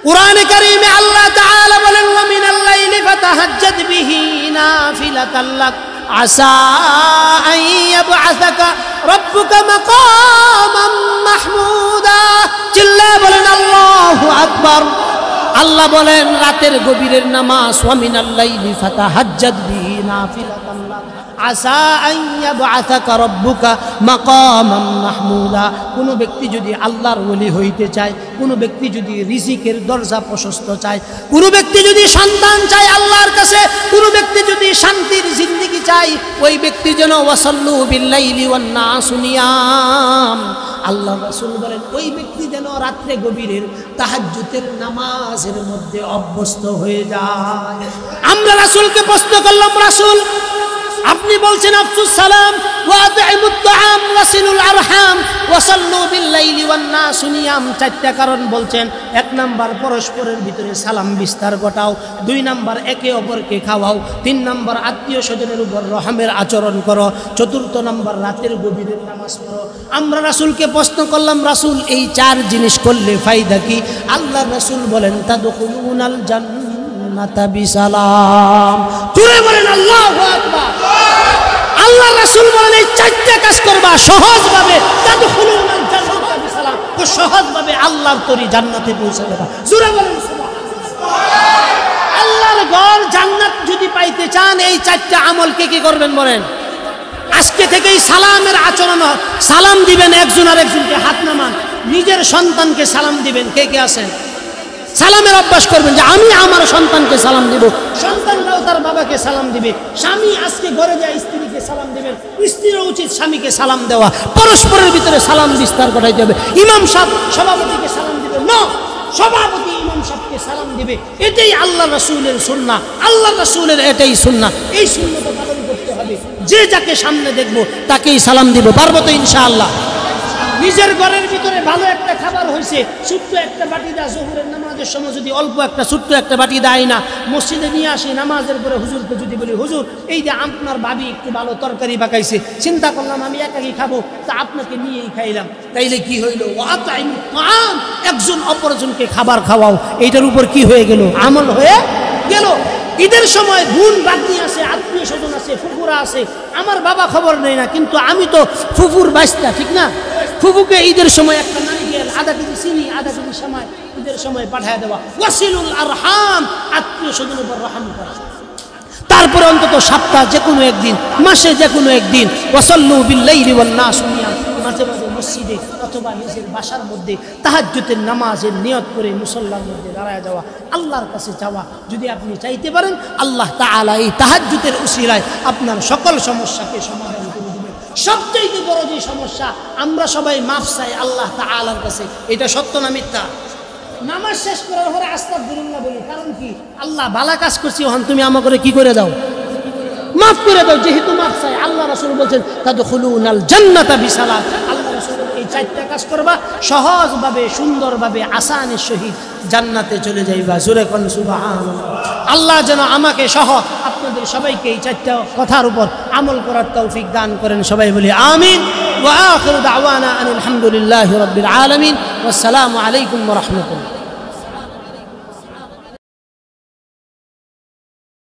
কোরআনে কারীমে আল্লাহ তাআলা বলেন ওয়া মিনাল লাইলি ফাতাহাজ্জাদ বিহি নাফিলাতাল লাক আসা আন ইয়াবআসাকা রাব্বুকা মাকামান মাহমুদা চিল্লায়ে বলেন আল্লাহু আকবার আল্লাহ বলেন রাতের গভীরের নামাজ ওয়া মিনাল লাইলি ফাতাহাজ্জাদ বিহি নাফিলাতাল লাক আসা আন ইয়াবআসাকা রাব্বুকা মাকামান মাহমুদা কোন ব্যক্তি যদি আল্লাহর ওলি হইতে চায় কোন ব্যক্তি যদি রিজিকের দরজা প্রশস্ত চায় কোন ব্যক্তি যদি সন্তান চায় আল্লাহর কাছে কোন ব্যক্তি যদি শান্তির জিন্দেগি চায় ওই ব্যক্তি যেন ওয়াসাল্লু বিল্লাইলি ওয়ান নাসু নিয়াম আল্লাহ রাসূল বলেন ওই ব্যক্তি যেন রাত্রে গভীরের তাহাজ্জুদের নামাজের মধ্যে অভ্যস্ত হয়ে যায় আমরা রাসূলকে প্রশ্ন করলাম রাসূল আপনি বলছেন আফসুস সালাম ওয়া আতইমুত তাআম ওয়াসিলুল আরহাম ওয়াসাল্লু বিল্লাইলি ওয়ান নাসু নিয়াম 4টা কারণ বলছেন 1 নাম্বার পরস্পরের ভিতরে সালাম বিস্তার ঘটাও 2 নাম্বার একে অপরকে খাওয়াও 3 নাম্বার আত্মীয় স্বজনের উপর রহমের আচরণ করো 4th নাম্বার রাতের গভীরের নামাজ পড়ো আমরা রাসূলকে প্রশ্ন করলাম রাসূল এই 4 জিনিস করলে ফায়দা কি আল্লাহ রাসূল বলেন তাদখুলুনাল জান্নাতা বিসালাম জোরে বলেন আল্লাহু আকবার আল্লাহ রাসূল বলেন এই 4টা কাজ করবা সহজভাবে তাদখুলুনাল জান্নাতা বিসালাম তো সহজভাবে আল্লাহর তরি জান্নাতে পৌঁছে যাবা জোরে বলেন সুবহানাল্লাহ আল্লাহর ঘর আল্লাহর জান্নাত যদি পাইতে চান এই চারটা আমল কে কি করবেন বলেন? আজকে থেকেই সালামের আচরণ, সালাম দিবেন একজন আর একজনকে, হাত নামান। নিজের সন্তানকে সালাম দিবেন, কে কে আছেন? সালামের অভ্যাস করবেন যে আমি আমার সন্তানকে সালাম দিব, সন্তানরাও তার বাবাকে সালাম দিবে। স্বামী আজকে ঘরে যায় স্ত্রীকে সালাম দিবেন, স্ত্রীরও উচিত স্বামীকে সালাম দেওয়া। পরস্পরের ভিতরে সালাম বিস্তার ঘটাইতে হবে। ইমাম সাহেব সভাপতিকে সালাম দিবে না, সভাপতি ইমাম সাহেবকে সালাম দিবে। এটাই আল্লাহ রাসূলের সুন্নাহ, আল্লাহ রাসূলের এটাই সুন্নাহ। এই সুন্নাহটা পালন করতে হবে। যে যাকে সামনে দেখবো তাকেই সালাম দিব, পারবো তো ইনশাআল্লাহ? নিজের ঘরের ভিতরে ভালো একটা খাবার হয়েছে, ছোট্ট একটা বাটি দা, জোহরের নামাজের সময় যদি অল্প একটা ছোট্ট একটা বাটি দেয় না, মসজিদে নিয়ে আসি, নামাজের পরে হুজুরকে যদি বলি হুজুর এই যে আপনার ভাবি একটু ভালো তরকারি পাকাইছে, চিন্তা করলাম আমি একাই খাবো, তা আপনাকে নিয়েই খাইলাম, তাইলে কি হইল? একজন অপরজনকে খাবার খাওয়াও, এইটার উপর কি হয়ে গেল? আমল হয়ে গেল। ঈদের সময় বোন বাগনি আছে, আত্মীয় স্বজন আছে, ফুফুরা আছে, আমার বাবা খবর নেই না, কিন্তু আমি তো ফুফুর বাইস্তা, ঠিক না? ফুফুকে ঈদের সময় একটা নারিকেল, আধা কেজি চিনি, আধা কেজি সময় ঈদের সময় পাঠায় দেওয়া। ওয়াসিলুল আরহাম, আত্মীয় স্বজনের উপর রহম করা। তারপরে অন্তত সপ্তাহ যে কোনো একদিন, মাসে যে কোনো একদিন, ওয়াসাল্লু বিল্লাইলি ওয়ান নাস নিয়াম, মাঝে মাঝে মসজিদে অথবা নিজের বাসার মধ্যে তাহাজ্জুদের নামাজের নিয়ত করে মুসল্লার মধ্যে দাঁড়ায় যাওয়া, আল্লাহর কাছে চাওয়া। যদি আপনি চাইতে পারেন আল্লাহ তাআলা এই তাহাজ্জুদের উসিলায় আপনার সকল সমস্যাকে সমাধান করে দিবেন। সবচেয়ে বড় যে সমস্যা, আমরা সবাই মাফ চাই আল্লাহ তাআলার কাছে, এটা সত্য না মিথ্যা? নামাজ শেষ করার পরে আস্তাগফিরুল্লাহ বলি, কারণ কি? আল্লাহ ভালো কাজ করছি, হন তুমি আমাকে কি করে দাও? মাফ করে দাও। যেহেতু মাফ চাই, আল্লাহ রাসূল বলছেন তাদখুলুনাল জান্নাতা বিসালাম। আল্লাহ রাসূল এই চারটা কাজ করবা, সহজভাবে সুন্দরভাবে আসানের সহিত জান্নাতে চলে যাইবা। জোরে কোন সুবহানাল্লাহ। আল্লাহ যেন আমাকে সহ আপনাদের সবাইকে এই চারটা কথার উপর আমল করার তৌফিক দান করেন। সবাই বলি আমিন। ওয়া আখিরু দাওয়ানা আনিল হামদুলিল্লাহি রাব্বিল আলামিন। ওয়াসসালামু আলাইকুম ওয়া রাহমাতুল্লাহ।